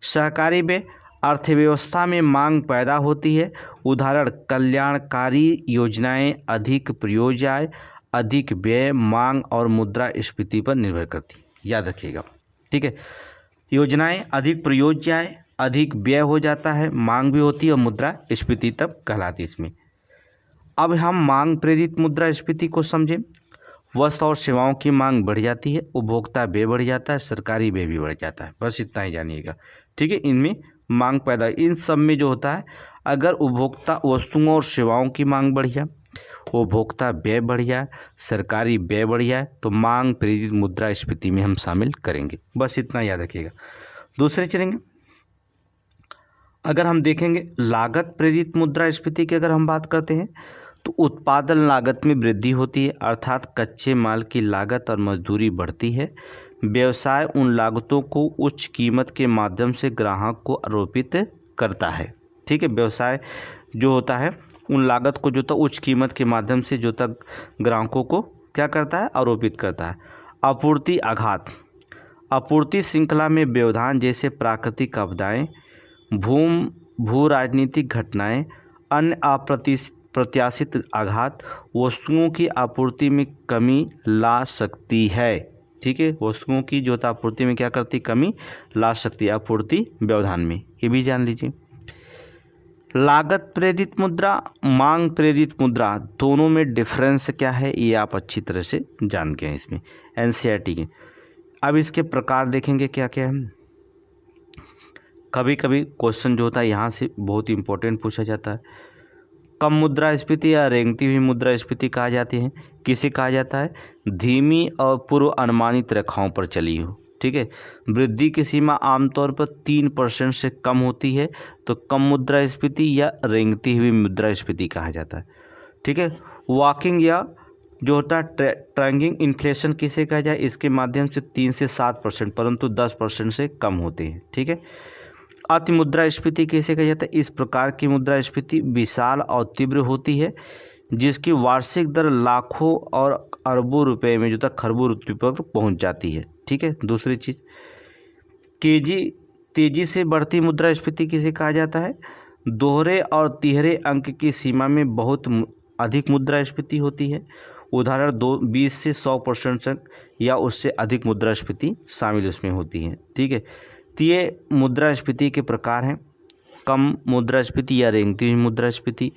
सहकारी व्यय, अर्थव्यवस्था में मांग पैदा होती है, उदाहरण कल्याणकारी योजनाएं अधिक प्रयोज्य आय, अधिक व्यय, मांग और मुद्रास्फीति पर निर्भर करती है, याद रखिएगा। ठीक है, योजनाएं अधिक प्रयोज्य आय, अधिक व्यय हो जाता है, मांग भी होती है और मुद्रास्फीति तब कहलाती है इसमें। अब हम मांग प्रेरित मुद्रास्फीति को समझें। वस्तु और सेवाओं की मांग बढ़ जाती है, उपभोक्ता व्यय बढ़ जाता है, सरकारी व्यय भी बढ़ जाता है, बस इतना ही जानिएगा। ठीक है, इनमें मांग पैदा, इन सब में जो होता है, अगर उपभोक्ता वस्तुओं और सेवाओं की मांग बढ़ जाए, उपभोक्ता व्यय बढ़ जाए, सरकारी व्यय बढ़ जाए तो मांग प्रेरित मुद्रास्फीति में हम शामिल करेंगे, बस इतना याद रखिएगा। दूसरे चलेंगे, अगर हम देखेंगे लागत प्रेरित मुद्रास्फीति की अगर हम बात करते हैं तो उत्पादन लागत में वृद्धि होती है, अर्थात कच्चे माल की लागत और मजदूरी बढ़ती है। व्यवसाय उन लागतों को उच्च कीमत के माध्यम से ग्राहक को आरोपित करता है। ठीक है, व्यवसाय जो होता है उन लागत को जो उच्च कीमत के माध्यम से जो तक ग्राहकों को क्या करता है, आरोपित करता है। आपूर्ति आघात, आपूर्ति श्रृंखला में व्यवधान जैसे प्राकृतिक आपदाएं, भू राजनीतिक घटनाएं, अन्य अप्रत्याशित आघात वस्तुओं की आपूर्ति में कमी ला सकती है। ठीक है, वस्तुओं की जो आपूर्ति में क्या करती, कमी ला सकती है, आपूर्ति व्यवधान में, ये भी जान लीजिए। लागत प्रेरित मुद्रा, मांग प्रेरित मुद्रा, दोनों में डिफरेंस क्या है ये आप अच्छी तरह से जान के हैं इसमें एनसीईआरटी के। अब इसके प्रकार देखेंगे क्या क्या है। कभी कभी क्वेश्चन जो होता है यहाँ से बहुत इंपॉर्टेंट पूछा जाता है। कम मुद्रास्फीति या रेंगती हुई मुद्रास्फीति कहा जाती है, किसे कहा जाता है, धीमी और पूर्व अनुमानित रेखाओं पर चली हो। ठीक है, वृद्धि की सीमा आमतौर पर 3% से कम होती है तो कम मुद्रास्फीति या रेंगती हुई मुद्रास्फीति कहा जाता है। ठीक है, वॉकिंग या जो होता है ट्रैकिंग इन्फ्लेशन किसे कहा जाए, इसके माध्यम से 3 से 7% परंतु 10% से कम होते हैं। ठीक है, अति मुद्रास्फीति किसे कहा जाता है, इस प्रकार की मुद्रास्फीति विशाल और तीव्र होती है जिसकी वार्षिक दर लाखों और अरबों रुपए में जो तक खरबों रुपये पर पहुंच जाती है। ठीक है, दूसरी चीज़ तेजी से बढ़ती मुद्रास्फीति किसे कहा जाता है, दोहरे और तिहरे अंक की सीमा में बहुत अधिक मुद्रास्फीति होती है, उदाहरण 20 से 100% तक या उससे अधिक मुद्रास्फीति शामिल उसमें होती है। ठीक है, तो ये मुद्रास्फीति के प्रकार हैं, कम मुद्रास्फीति या रेंगती हुई मुद्रास्फीति।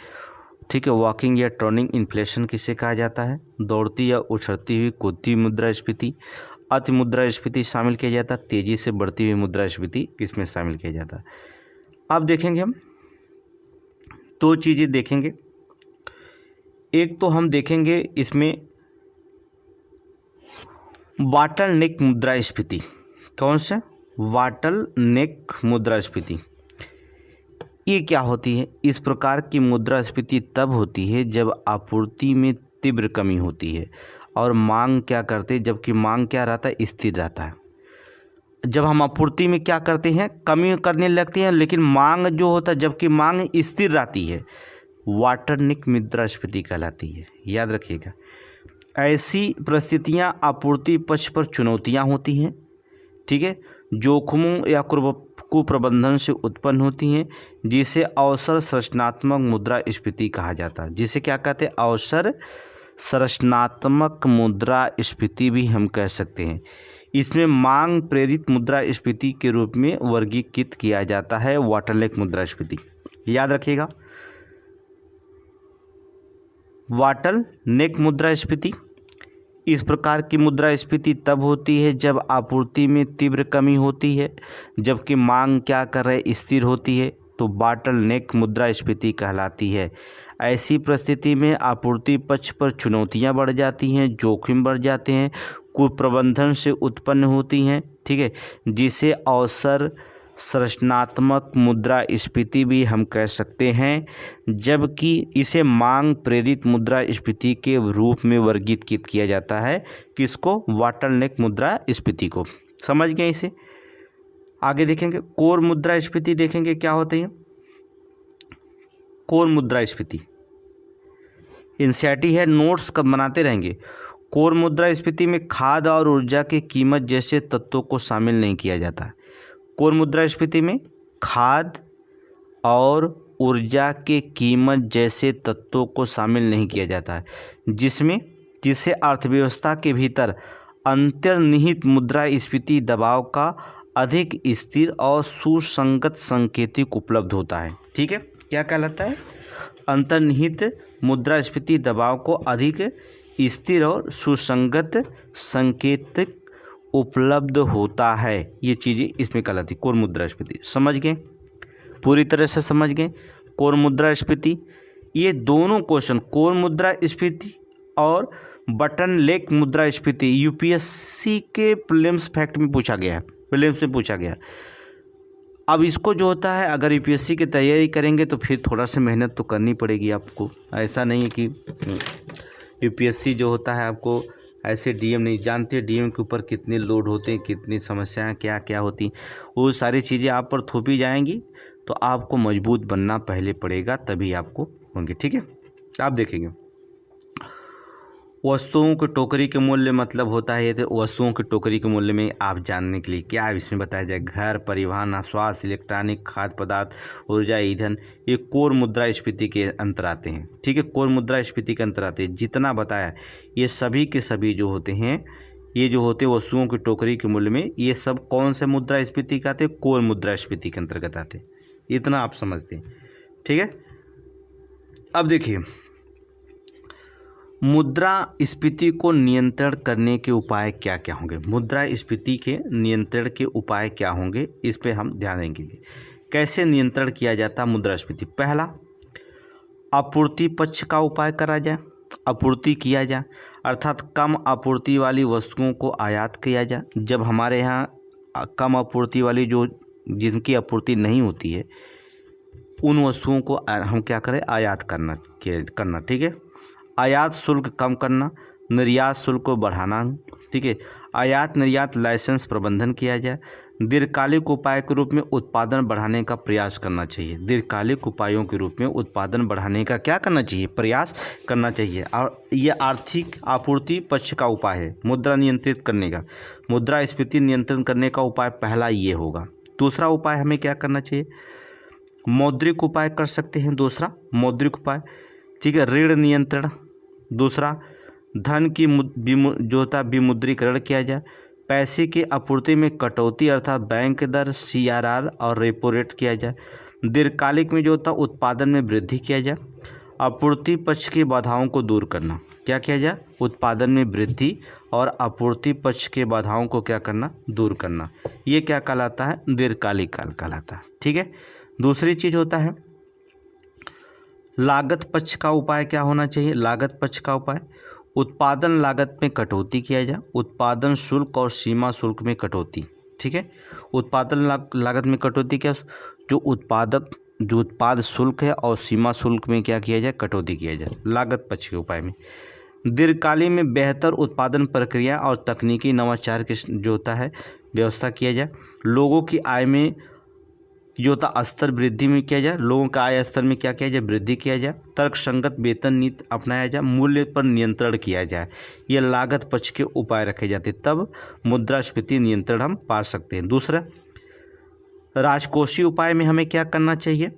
ठीक है, वॉकिंग या टर्निंग इन्फ्लेशन किसे कहा जाता है, दौड़ती या उछलती हुई कूदती मुद्रास्फीति। अति मुद्रास्फीति शामिल किया जाता है, तेजी से बढ़ती हुई मुद्रास्फीति किसमें शामिल किया जाता है। अब देखेंगे हम दो चीज़ें देखेंगे, एक तो हम देखेंगे इसमें बॉटल नेक मुद्रास्फीति। कौन सा, बॉटल नेक मुद्रास्फीति, ये क्या होती है, इस प्रकार की मुद्रास्फीति तब होती है जब आपूर्ति में तीव्र कमी होती है और मांग क्या करते हैं, जबकि मांग क्या रहता है, स्थिर रहता है। जब हम आपूर्ति में क्या करते हैं, कमी करने लगते हैं, लेकिन मांग जो होता है जबकि मांग स्थिर रहती है, वाटरनिक मुद्रास्फीति कहलाती है, याद रखिएगा। ऐसी परिस्थितियां आपूर्ति पक्ष पर चुनौतियां होती हैं। ठीक है, जोखिमों या कुप्रबंधन से उत्पन्न होती हैं, जिसे अवसर संरचनात्मक मुद्रास्फीति कहा जाता है। जिसे क्या कहते हैं, अवसर संरचनात्मक मुद्रास्फीति भी हम कह सकते हैं। इसमें मांग प्रेरित मुद्रास्फीति के रूप में वर्गीकृत किया जाता है बॉटलनेक मुद्रास्फीति। याद रखिएगा, बॉटलनेक मुद्रास्फीति इस प्रकार की मुद्रास्फीति तब होती है जब आपूर्ति में तीव्र कमी होती है जबकि मांग क्या कर रहे स्थिर होती है, तो बॉटलनेक मुद्रास्फीति कहलाती है। ऐसी परिस्थिति में आपूर्ति पक्ष पर चुनौतियां बढ़ जाती हैं, जोखिम बढ़ जाते हैं, कुप्रबंधन से उत्पन्न होती हैं, ठीक है, जिसे अवसर संरचनात्मक मुद्रास्फीति भी हम कह सकते हैं, जबकि इसे मांग प्रेरित मुद्रास्फीति के रूप में वर्गीकृत किया जाता है। किसको? बॉटलनेक मुद्रास्फीति को। समझ गए इसे? आगे देखेंगे कोर मुद्रास्फीति, देखेंगे क्या होती है कोर मुद्रास्फीति। एनसीईआरटी है, नोट्स कब बनाते रहेंगे। कोर मुद्रास्फीति में खाद्य और ऊर्जा की कीमत जैसे तत्वों को शामिल नहीं किया जाता है। कोर मुद्रास्फीति में खाद्य और ऊर्जा के कीमत जैसे तत्वों को शामिल नहीं किया जाता है, जिससे अर्थव्यवस्था के भीतर अंतर्निहित मुद्रास्फीति दबाव का अधिक स्थिर और सुसंगत संकेतक उपलब्ध होता है। ठीक है, क्या कहलाता है? अंतर्निहित मुद्रास्फीति दबाव को अधिक स्थिर और सुसंगत संकेतक उपलब्ध होता है। ये चीज़ें इसमें कहलाती कोर मुद्रास्फीति। समझ गए? पूरी तरह से समझ गए कोर मुद्रास्फीति। ये दोनों क्वेश्चन कोर मुद्रास्फीति और बॉटलनेक मुद्रास्फीति यूपीएससी के प्रीलिम्स फैक्ट में पूछा गया है, प्रीलिम्स में पूछा गया। अब इसको जो होता है, अगर यूपीएससी की तैयारी करेंगे तो फिर थोड़ा सा मेहनत तो करनी पड़ेगी आपको। ऐसा नहीं है कि यूपीएससी जो होता है आपको ऐसे डीएम नहीं जानते, डीएम के ऊपर कितने लोड होते हैं, कितनी समस्याएं क्या क्या होती, वो सारी चीज़ें आप पर थोपी जाएंगी, तो आपको मजबूत बनना पहले पड़ेगा, तभी आपको होंगे। ठीक है, आप देखेंगे वस्तुओं की टोकरी के मूल्य मतलब होता है, तो वस्तुओं की टोकरी के मूल्य में आप जानने के लिए क्या इसमें बताया जाए, घर, परिवहन, स्वास्थ्य, इलेक्ट्रॉनिक, खाद्य पदार्थ, ऊर्जा, ईंधन, ये कोर मुद्रास्फीति के अंतर आते हैं। ठीक है, कोर मुद्रास्फीति के अंतर आते हैं। जितना बताया ये सभी के सभी जो होते हैं, ये जो होते हैं वस्तुओं की टोकरी के मूल्य में, ये सब कौन से मुद्रास्फीति के आते हैं? कोर मुद्रास्फीति के अंतर्गत आते हैं। इतना आप समझते हैं। ठीक है, अब देखिए मुद्रास्फीति को नियंत्रण करने के उपाय क्या क्या होंगे। मुद्रास्फीति के नियंत्रण के उपाय क्या होंगे, इस पे हम ध्यान देंगे। कैसे नियंत्रण किया जाता है मुद्रास्फीति? पहला, आपूर्ति पक्ष का उपाय करा जाए, आपूर्ति किया जाए, अर्थात कम आपूर्ति वाली वस्तुओं को आयात किया जाए। जब हमारे यहाँ कम आपूर्ति वाली जो जिनकी आपूर्ति नहीं होती है, उन वस्तुओं को हम क्या करें? आयात करना। ठीक है, आयात शुल्क कम करना, निर्यात शुल्क को बढ़ाना। ठीक है, आयात निर्यात लाइसेंस प्रबंधन किया जाए। दीर्घकालिक उपाय के रूप में उत्पादन बढ़ाने का प्रयास करना चाहिए। दीर्घकालिक उपायों के रूप में उत्पादन बढ़ाने का क्या करना चाहिए? प्रयास करना चाहिए। और ये आर्थिक आपूर्ति पक्ष का उपाय है मुद्रा नियंत्रित करने का। मुद्रास्फीति नियंत्रण करने का उपाय पहला ये होगा। दूसरा उपाय हमें क्या करना चाहिए? मौद्रिक उपाय कर सकते हैं। दूसरा मौद्रिक उपाय, ठीक है, ऋण नियंत्रण। दूसरा धन की जो होता है विमुद्रीकरण किया जाए। पैसे की आपूर्ति में कटौती अर्थात बैंक दर, सीआरआर और रेपो रेट किया जाए। दीर्घकालिक में जो होता है उत्पादन में वृद्धि किया जाए। आपूर्ति पक्ष की बाधाओं को दूर करना, क्या किया जाए? उत्पादन में वृद्धि और आपूर्ति पक्ष के बाधाओं को क्या करना? दूर करना। ये क्या कहलाता है? दीर्घकालिक काल कहलाता है। ठीक है, दूसरी चीज़ होता है लागत पक्ष का उपाय। क्या होना चाहिए? लागत पक्ष का उपाय, उत्पादन लागत में कटौती किया जाए। उत्पादन शुल्क और सीमा शुल्क में कटौती। ठीक है, उत्पादन लागत में कटौती, क्या जो उत्पाद शुल्क है और सीमा शुल्क में क्या किया जाए? कटौती किया जाए लागत पक्ष के उपाय में। दीर्घकालीन में बेहतर उत्पादन प्रक्रिया और तकनीकी नवाचार के जो होता है व्यवस्था किया जाए। लोगों की आय में जो होता स्तर वृद्धि में किया जाए। लोगों का आय स्तर में क्या किया जाए? वृद्धि किया जाए। तर्कसंगत वेतन नीति अपनाया जाए। मूल्य पर नियंत्रण किया जाए। ये लागत पक्ष के उपाय रखे जाते, तब मुद्रास्फीति नियंत्रण हम पा सकते हैं। दूसरा राजकोषीय उपाय में हमें क्या करना चाहिए?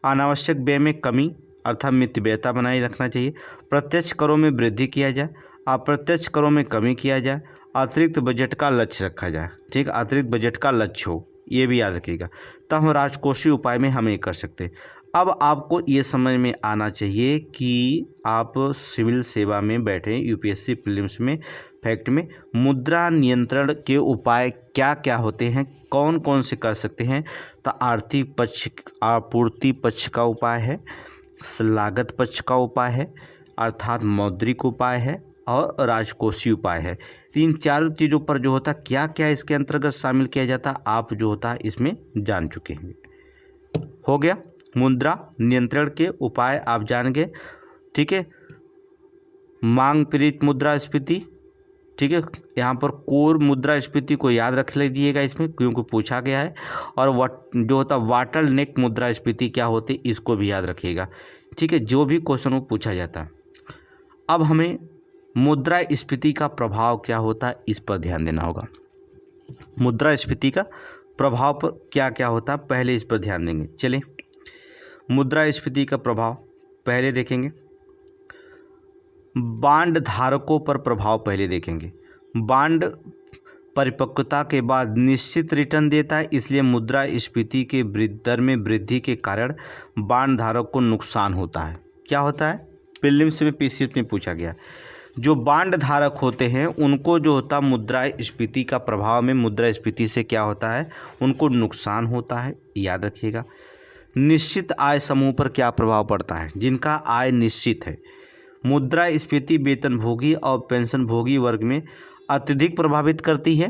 अनावश्यक व्यय में कमी अर्थात मितव्ययता बनाए रखना चाहिए। प्रत्यक्ष करों में वृद्धि किया जाए, अप्रत्यक्ष करों में कमी किया जाए, अतिरिक्त बजट का लक्ष्य रखा जाए। ठीक, अतिरिक्त बजट का लक्ष्य हो, ये भी याद रखिएगा। तब हम राजकोषीय उपाय में हम ये कर सकते हैं। अब आपको ये समझ में आना चाहिए कि आप सिविल सेवा में बैठे, यूपीएससी प्रीलिम्स में फैक्ट में मुद्रा नियंत्रण के उपाय क्या क्या होते हैं, कौन कौन से कर सकते हैं। तो आर्थिक पक्ष, आपूर्ति पक्ष का उपाय है, लागत पक्ष का उपाय है, अर्थात मौद्रिक उपाय है, और राजकोषीय उपाय है। इन चारों चीज़ों पर जो होता क्या क्या इसके अंतर्गत शामिल किया जाता, आप जो होता इसमें जान चुके हैं। हो गया, मुद्रा नियंत्रण के उपाय आप जान गए। ठीक है, मांग प्रेरित मुद्रास्फीति। ठीक है, यहाँ पर कोर मुद्रास्फीति को याद रख लीजिएगा इसमें, क्योंकि पूछा गया है। और जो होता वाटल नेक मुद्रास्फीति क्या होती, इसको भी याद रखिएगा। ठीक है, जो भी क्वेश्चन वो पूछा जाता। अब हमें मुद्रास्फीति का प्रभाव क्या होता है, इस पर ध्यान देना होगा। मुद्रास्फीति का प्रभाव पर क्या क्या होता है, पहले इस पर ध्यान देंगे। चलिए, मुद्रास्फीति का प्रभाव पहले देखेंगे। बांड धारकों पर प्रभाव पहले देखेंगे। बांड परिपक्वता के बाद निश्चित रिटर्न देता है, इसलिए मुद्रास्फीति के दर में वृद्धि के कारण बांड धारक को नुकसान होता है। क्या होता है, प्रीलिम्स में पीसीएस में पूछा गया। जो बांड धारक होते हैं उनको जो होता मुद्रास्फीति का प्रभाव में, मुद्रास्फीति से क्या होता है, उनको नुकसान होता है, याद रखिएगा। निश्चित आय समूह पर क्या प्रभाव पड़ता है, जिनका आय निश्चित है। मुद्रास्फीति वेतनभोगी और पेंशनभोगी वर्ग में अत्यधिक प्रभावित करती है,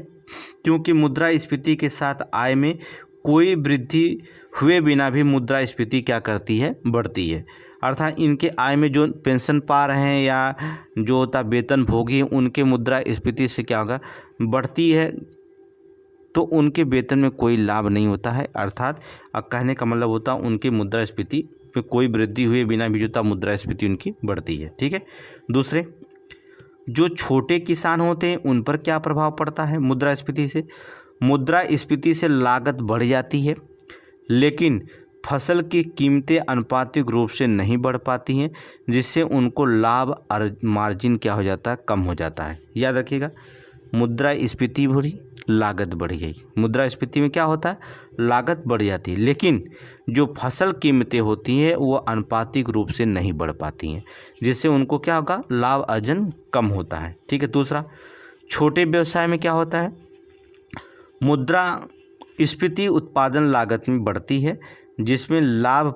क्योंकि मुद्रास्फीति के साथ आय में कोई वृद्धि हुए बिना भी मुद्रास्फीति क्या करती है, बढ़ती है। अर्थात इनके आय में जो पेंशन पा रहे हैं या जो होता वेतनभोगी, उनके मुद्रास्फीति से क्या होगा, बढ़ती है, तो उनके वेतन में कोई लाभ नहीं होता है। अर्थात कहने का मतलब होता है उनके मुद्रास्फीति पे कोई वृद्धि हुए बिना भी जो मुद्रास्फीति उनकी बढ़ती है। ठीक है, दूसरे जो छोटे किसान होते हैं उन पर क्या प्रभाव पड़ता है मुद्रास्फीति से। मुद्रास्फीति से लागत बढ़ जाती है, लेकिन फसल की कीमतें अनुपातिक रूप से नहीं बढ़ पाती हैं, जिससे उनको लाभ और मार्जिन क्या हो जाता है, कम हो जाता है। याद रखिएगा, मुद्रास्फीति बढ़ी, लागत बढ़ गई। मुद्रास्फीति में क्या होता है, लागत बढ़ जाती है, लेकिन जो फसल कीमतें होती हैं वो अनुपातिक रूप से नहीं बढ़ पाती हैं, जिससे उनको क्या होगा, लाभ अर्जन कम होता है। ठीक है, दूसरा छोटे व्यवसाय में क्या होता है, मुद्रास्फीति उत्पादन लागत में बढ़ती है, जिसमें लाभ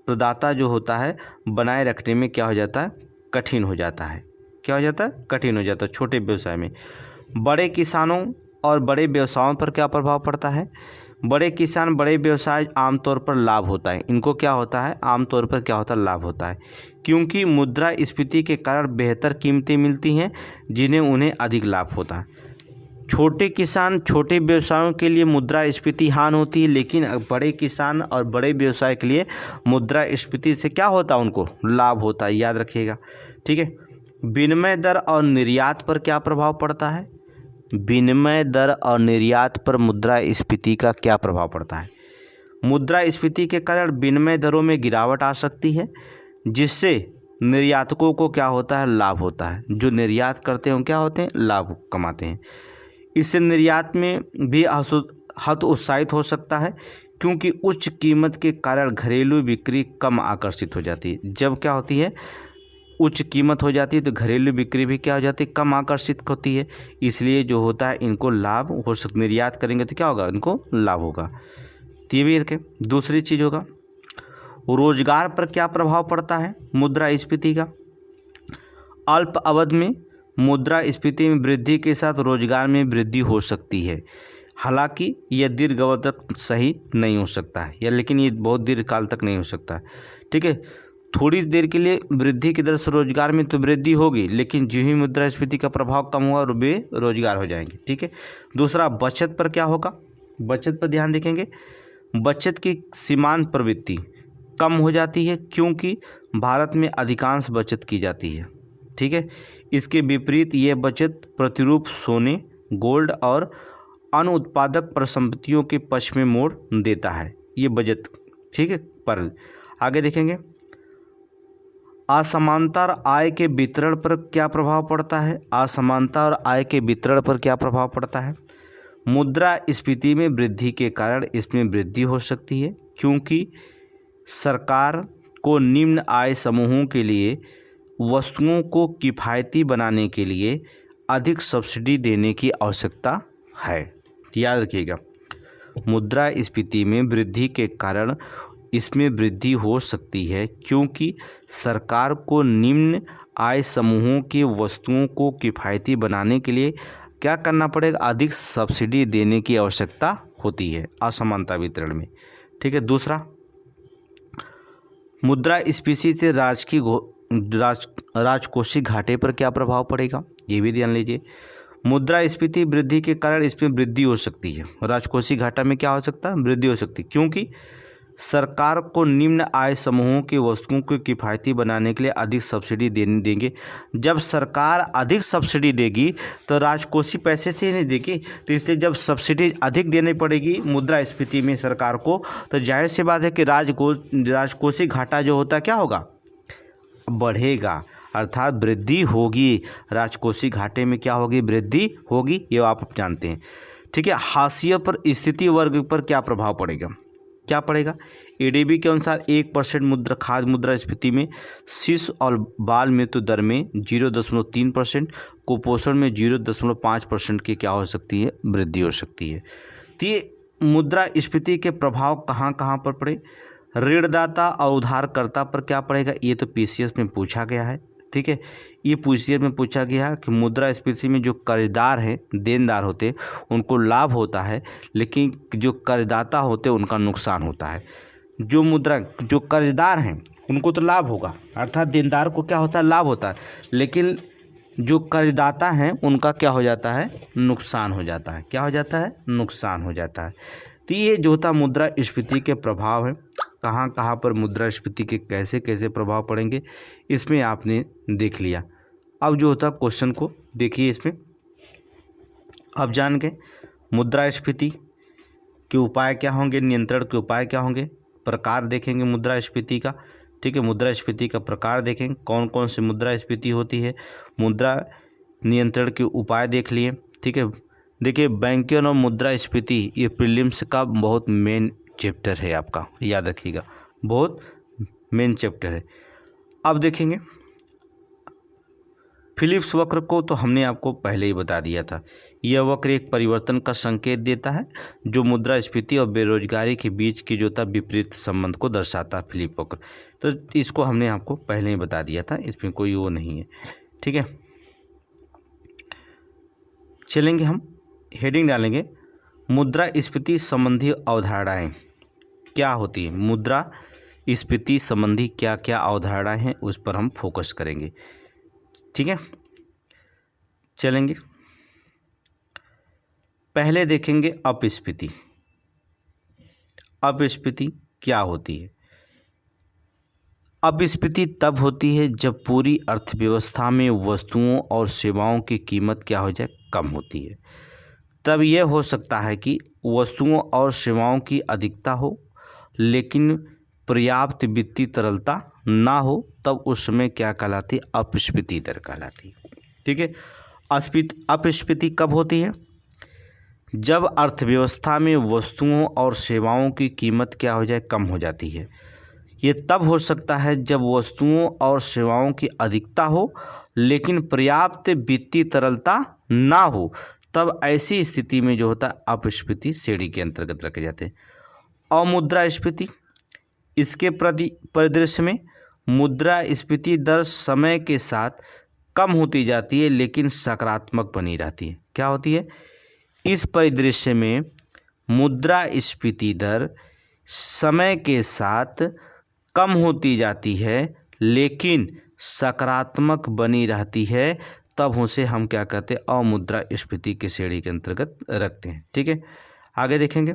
प्रदाता जो होता है बनाए रखने में क्या हो जाता है, कठिन हो जाता है। क्या हो जाता है, कठिन हो जाता है छोटे व्यवसाय में। बड़े किसानों और बड़े व्यवसायों पर क्या प्रभाव पड़ता है। बड़े किसान, बड़े व्यवसाय आमतौर पर लाभ होता है, इनको क्या होता है, आमतौर पर क्या होता है, लाभ होता है, क्योंकि मुद्रास्फीति के कारण बेहतर कीमतें मिलती हैं, जिन्हें उन्हें अधिक लाभ होता है। छोटे किसान, छोटे व्यवसायों के लिए मुद्रास्फीति हान होती है, लेकिन बड़े किसान और बड़े व्यवसाय के लिए मुद्रास्फीति से क्या होता है, उनको लाभ होता है। याद रखिएगा। ठीक है, विनिमय दर और निर्यात पर क्या प्रभाव पड़ता है। विनिमय दर और निर्यात पर मुद्रास्फीति का क्या प्रभाव पड़ता है। मुद्रास्फीति के कारण विनिमय दरों में गिरावट आ सकती है, जिससे निर्यातकों को क्या होता है, लाभ होता है। जो निर्यात करते हैं क्या होते हैं, लाभ कमाते हैं। इससे निर्यात में भी हतोत्साहित हो सकता है, क्योंकि उच्च कीमत के कारण घरेलू बिक्री कम आकर्षित हो जाती है। जब क्या होती है, उच्च कीमत हो जाती है तो घरेलू बिक्री भी क्या हो जाती है, कम आकर्षित होती है। इसलिए जो होता है इनको लाभ हो सकता, निर्यात करेंगे तो क्या होगा, इनको लाभ होगा। तो ये भी रखें। दूसरी चीज़ होगा, रोजगार पर क्या प्रभाव पड़ता है मुद्रास्फीति का। अल्प अवधि में मुद्रास्फीति में वृद्धि के साथ रोजगार में वृद्धि हो सकती है, हालांकि यह दीर्घ अवधि तक सही नहीं हो सकता है, या लेकिन ये बहुत दीर्घ काल तक नहीं हो सकता। ठीक है, थोड़ी देर के लिए वृद्धि की दर से रोजगार में तो वृद्धि होगी, लेकिन जो ही मुद्रास्फीति का प्रभाव कम हुआ वे रोजगार हो जाएंगे। ठीक है, दूसरा बचत पर क्या होगा, बचत पर ध्यान देखेंगे। बचत की सीमांत प्रवृत्ति कम हो जाती है, क्योंकि भारत में अधिकांश बचत की जाती है। ठीक है, इसके विपरीत ये बचत प्रतिरूप सोने, गोल्ड और अन्य उत्पादक परिसंपत्तियों के पक्ष में मोड़ देता है, ये बचत। ठीक है, पर आगे देखेंगे, असमानता और आय के वितरण पर क्या प्रभाव पड़ता है? असमानता और आय के वितरण पर क्या प्रभाव पड़ता है? मुद्रास्फीति में वृद्धि के कारण इसमें वृद्धि हो सकती है, क्योंकि सरकार को निम्न आय समूहों के लिए वस्तुओं को किफ़ायती बनाने के लिए अधिक सब्सिडी देने की आवश्यकता है। याद रखिएगा, मुद्रास्फीति में वृद्धि के कारण इसमें वृद्धि हो सकती है, क्योंकि सरकार को निम्न आय समूहों की वस्तुओं को किफ़ायती बनाने के लिए क्या करना पड़ेगा? अधिक सब्सिडी देने की आवश्यकता होती है असमानता वितरण में। ठीक है। दूसरा, मुद्रास्फीति से राजकोषीय घाटे पर क्या प्रभाव पड़ेगा? ये भी ध्यान लीजिए। मुद्रास्फीति वृद्धि के कारण इसमें वृद्धि हो सकती है। राजकोषीय घाटा में क्या हो सकता है? वृद्धि हो सकती है, क्योंकि सरकार को निम्न आय समूहों की वस्तुओं को किफ़ायती बनाने के लिए अधिक सब्सिडी देंगे। जब सरकार अधिक सब्सिडी देगी तो राजकोषीय पैसे से ही नहीं देगी, तो इसलिए जब सब्सिडी अधिक देनी पड़ेगी मुद्रास्फीति में सरकार को, तो जाहिर सी बात है कि राजकोषीय घाटा जो होता है क्या होगा? बढ़ेगा, अर्थात वृद्धि होगी। राजकोषीय घाटे में क्या होगी? वृद्धि होगी, ये आप जानते हैं। ठीक है। हाशिए पर स्थिति वर्ग पर क्या प्रभाव पड़ेगा? क्या पड़ेगा? एडीबी के अनुसार 1% खाद्य मुद्रास्फीति में शिशु और बाल मृत्यु दर में 0.3%, कुपोषण में 0.5% की क्या हो सकती है? वृद्धि हो सकती है। तो ये मुद्रास्फीति के प्रभाव कहाँ कहाँ पर पड़े? ऋणदाता और उधारकर्ता पर क्या पड़ेगा? ये तो पीसीएस में पूछा गया है। ठीक है। ये पीसीएस में पूछा गया है कि मुद्रास्फीति में जो कर्जदार हैं, देनदार होते, उनको लाभ होता है, लेकिन जो कर्जदाता होते उनका नुकसान होता है। जो कर्जदार हैं उनको तो लाभ होगा, अर्थात देनदार को क्या होता है? लाभ होता है, लेकिन जो कर्जदाता हैं उनका क्या हो जाता है? नुकसान हो जाता है। क्या हो जाता है? नुकसान हो जाता है। तो ये जो होता मुद्रास्फीति के प्रभाव है, कहाँ कहाँ पर मुद्रास्फीति के कैसे कैसे प्रभाव पड़ेंगे, इसमें आपने देख लिया। अब जो होता क्वेश्चन को देखिए, इसमें अब जान के मुद्रास्फीति के उपाय क्या होंगे, नियंत्रण के उपाय क्या होंगे, प्रकार देखेंगे मुद्रास्फीति का। ठीक है। मुद्रास्फीति का प्रकार देखेंगे, कौन कौन सी मुद्रास्फीति होती है, मुद्रा नियंत्रण के उपाय देख लिए। ठीक है। देखिए, बैंकिंग और मुद्रास्फीति ये प्रीलिम्स का बहुत मेन चैप्टर है आपका, याद रखिएगा, बहुत मेन चैप्टर है। अब देखेंगे फिलिप्स वक्र को तो हमने आपको पहले ही बता दिया था। यह वक्र एक परिवर्तन का संकेत देता है जो मुद्रास्फीति और बेरोजगारी के बीच की जो था विपरीत संबंध को दर्शाता है, फिलिप्स वक्र। तो इसको हमने आपको पहले ही बता दिया था, इसमें कोई वो नहीं है। ठीक है। चलेंगे, हम हेडिंग डालेंगे मुद्रास्फीति संबंधी अवधारणाएं क्या होती है। मुद्रास्फीति संबंधी क्या क्या अवधारणाएं हैं उस पर हम फोकस करेंगे। ठीक है। चलेंगे, पहले देखेंगे अपस्फीति। अपस्फीति क्या होती है? अपस्फीति तब होती है जब पूरी अर्थव्यवस्था में वस्तुओं और सेवाओं की कीमत क्या हो जाए? कम होती है। तब यह हो सकता है कि वस्तुओं और सेवाओं की अधिकता हो लेकिन पर्याप्त वित्तीय तरलता ना हो, तब उस समय क्या कहलाती? अपस्फीति दर कहलाती। ठीक है। अपस्फीति कब होती है? जब अर्थव्यवस्था में वस्तुओं और सेवाओं की कीमत क्या हो जाए? कम हो जाती है। ये तब हो सकता है जब वस्तुओं और सेवाओं की अधिकता हो लेकिन पर्याप्त वित्तीय तरलता ना हो, तब ऐसी स्थिति में जो होता है अपस्फीति श्रेणी के अंतर्गत रखे जाते हैं। अमुद्रास्फीति, इसके परिदृश्य में मुद्रास्फीति दर समय के साथ कम होती जाती है लेकिन सकारात्मक बनी रहती है। क्या होती है? इस परिदृश्य में मुद्रास्फीति दर समय के साथ कम होती जाती है लेकिन सकारात्मक बनी रहती है, तब उसे हम क्या कहते हैं? अमुद्रास्फीति की श्रेणी के अंतर्गत रखते हैं। ठीक है। आगे देखेंगे,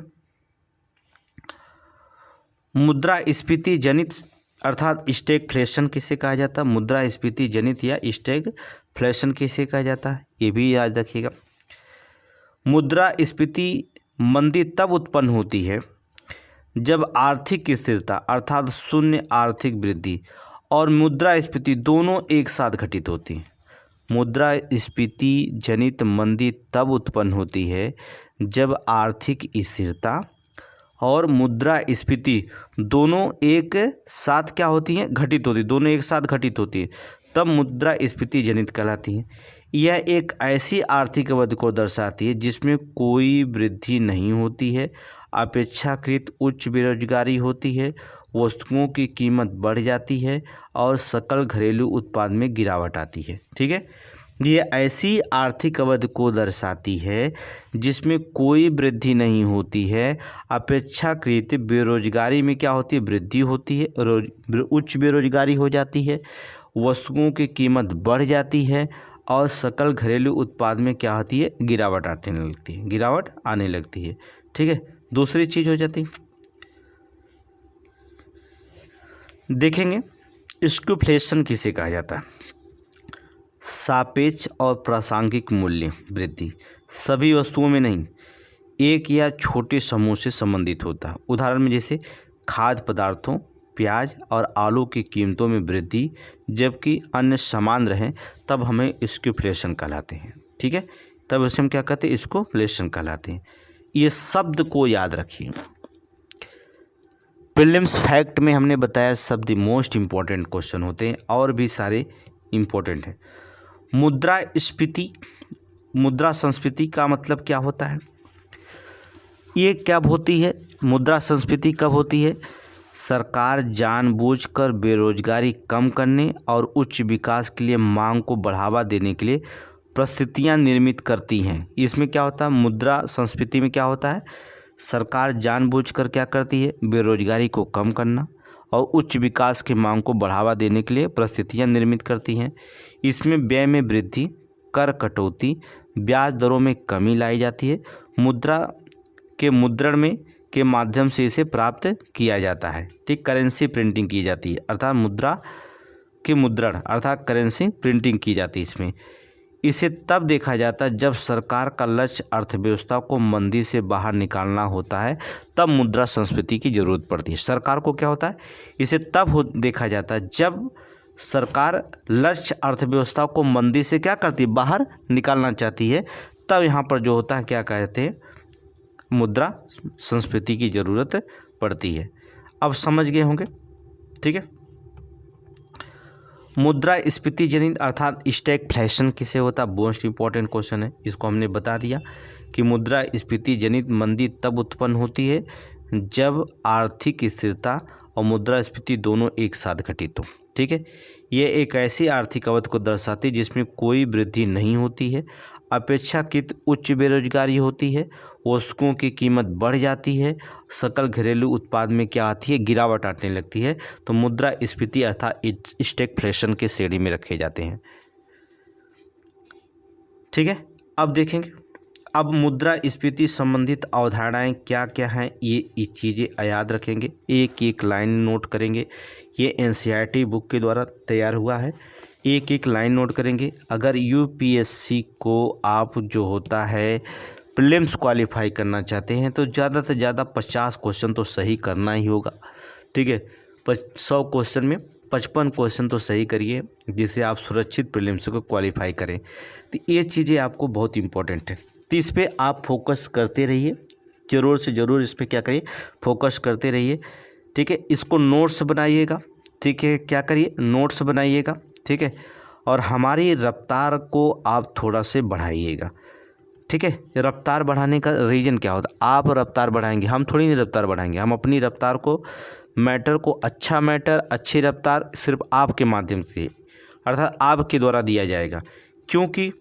मुद्रास्फीति जनित अर्थात स्टैगफ्लेशन किसे कहा जाता है? मुद्रास्फीति जनित या स्टैगफ्लेशन किसे कहा जाता है? ये भी याद रखिएगा। मुद्रास्फीति मंदी तब उत्पन्न होती है जब आर्थिक स्थिरता अर्थात शून्य आर्थिक वृद्धि और मुद्रास्फीति दोनों एक साथ घटित होती हैं। मुद्रास्फीति जनित मंदी तब उत्पन्न होती है जब आर्थिक स्थिरता और मुद्रास्फीति दोनों एक साथ क्या होती हैं, घटित होती, दोनों एक साथ घटित होती है, तब मुद्रास्फीति जनित कहलाती है। यह एक ऐसी आर्थिक अवधि को दर्शाती है जिसमें कोई वृद्धि नहीं होती है, अपेक्षाकृत उच्च बेरोजगारी होती है, वस्तुओं की कीमत बढ़ जाती है और सकल घरेलू उत्पाद में गिरावट आती है। ठीक है, ये ऐसी आर्थिक अवधि को दर्शाती है जिसमें कोई वृद्धि नहीं होती है, अपेक्षाकृत बेरोजगारी में क्या होती है, वृद्धि होती है, उच्च बेरोजगारी हो जाती है, वस्तुओं की कीमत बढ़ जाती है और सकल घरेलू उत्पाद में क्या होती है, गिरावट आने लगती है। ठीक है, दूसरी चीज़ हो जाती है, देखेंगे स्टैग्फ्लेशन किसे कहा जाता है। सापेक्ष और प्रासंगिक मूल्य वृद्धि सभी वस्तुओं में नहीं, एक या छोटे समूह से संबंधित होता है। उदाहरण में जैसे खाद्य पदार्थों, प्याज और आलू की कीमतों में वृद्धि जबकि अन्य समान रहें तब हमें स्टैग्फ्लेशन कहलाते हैं। ठीक है, तब उसे हम क्या कहते हैं, स्टैग्फ्लेशन कहलाते हैं। ये शब्द को याद रखिए। प्रीलिम्स फैक्ट में हमने बताया शब्द मोस्ट इम्पॉर्टेंट क्वेश्चन होते हैं और भी सारे इम्पोर्टेंट हैं। मुद्रास्फीति, मुद्रा संस्फीति का मतलब क्या होता है, ये कब होती है, मुद्रा संस्फीति कब होती है, सरकार जानबूझकर बेरोजगारी कम करने और उच्च विकास के लिए मांग को बढ़ावा देने के लिए परिस्थितियां निर्मित करती हैं। इसमें क्या होता है, मुद्रा संस्फीति में क्या होता है, सरकार जानबूझकर क्या करती है, बेरोजगारी को कम करना और उच्च विकास की मांग को बढ़ावा देने के लिए परिस्थितियां निर्मित करती हैं। इसमें व्यय में वृद्धि, कर कटौती, ब्याज दरों में कमी लाई जाती है। मुद्रा के मुद्रण में के माध्यम से इसे प्राप्त किया जाता है। ठीक, करेंसी प्रिंटिंग की जाती है, अर्थात मुद्रा के मुद्रण अर्थात करेंसी प्रिंटिंग की जाती है। इसमें इसे तब देखा जाता है जब सरकार का लक्ष्य अर्थव्यवस्था को मंदी से बाहर निकालना होता है, तब मुद्रा संस्फीति की जरूरत पड़ती है। सरकार को क्या होता है, इसे तब देखा जाता है जब सरकार लक्ष्य अर्थव्यवस्था को मंदी से क्या करती है, बाहर निकालना चाहती है, तब यहाँ पर जो होता है क्या कहते हैं, मुद्रा संस्फीति की ज़रूरत पड़ती है। अब समझ गए होंगे। ठीक है, मुद्रास्फीति जनित अर्थात स्टैग्फ्लेशन किसे होता है, मोस्ट इंपॉर्टेंट क्वेश्चन है। इसको हमने बता दिया कि मुद्रास्फीति जनित मंदी तब उत्पन्न होती है जब आर्थिक स्थिरता और मुद्रास्फीति दोनों एक साथ घटित हो। ठीक है, ये एक ऐसी आर्थिक अवधि को दर्शाती है जिसमें कोई वृद्धि नहीं होती है, अपेक्षाकृत उच्च बेरोजगारी होती है, वस्तुओं की कीमत बढ़ जाती है, सकल घरेलू उत्पाद में क्या आती है, गिरावट आने लगती है। तो मुद्रास्फीति अर्थात स्टैग्फ्लेशन के श्रेणी में रखे जाते हैं। ठीक है, अब देखेंगे, अब मुद्रास्फीति संबंधित अवधारणाएं क्या क्या हैं, ये चीज़ें याद रखेंगे, एक एक लाइन नोट करेंगे। ये NCERT बुक के द्वारा तैयार हुआ है, एक एक लाइन नोट करेंगे। अगर UPSC को आप जो होता है प्रीलिम्स क्वालिफाई करना चाहते हैं तो ज़्यादा से ज़्यादा 50 क्वेश्चन तो सही करना ही होगा। ठीक है, 100 क्वेश्चन में 55 क्वेश्चन तो सही करिए जिससे आप सुरक्षित प्रीलिम्स को क्वालिफाई करें। तो ये चीज़ें आपको बहुत इंपॉर्टेंट है, तो इस पर आप फोकस करते रहिए, ज़रूर से ज़रूर इस पर क्या करिए, फोकस करते रहिए। ठीक है, इसको नोट्स बनाइएगा। ठीक है, क्या करिए, नोट्स बनाइएगा। ठीक है, और हमारी रफ्तार को आप थोड़ा से बढ़ाइएगा। ठीक है, रफ्तार बढ़ाने का रीज़न क्या होता है, आप रफ्तार बढ़ाएंगे, हम थोड़ी नहीं रफ्तार बढ़ाएंगे, हम अपनी रफ्तार को मैटर को अच्छी रफ्तार सिर्फ आपके माध्यम से अर्थात आपके द्वारा दिया जाएगा, क्योंकि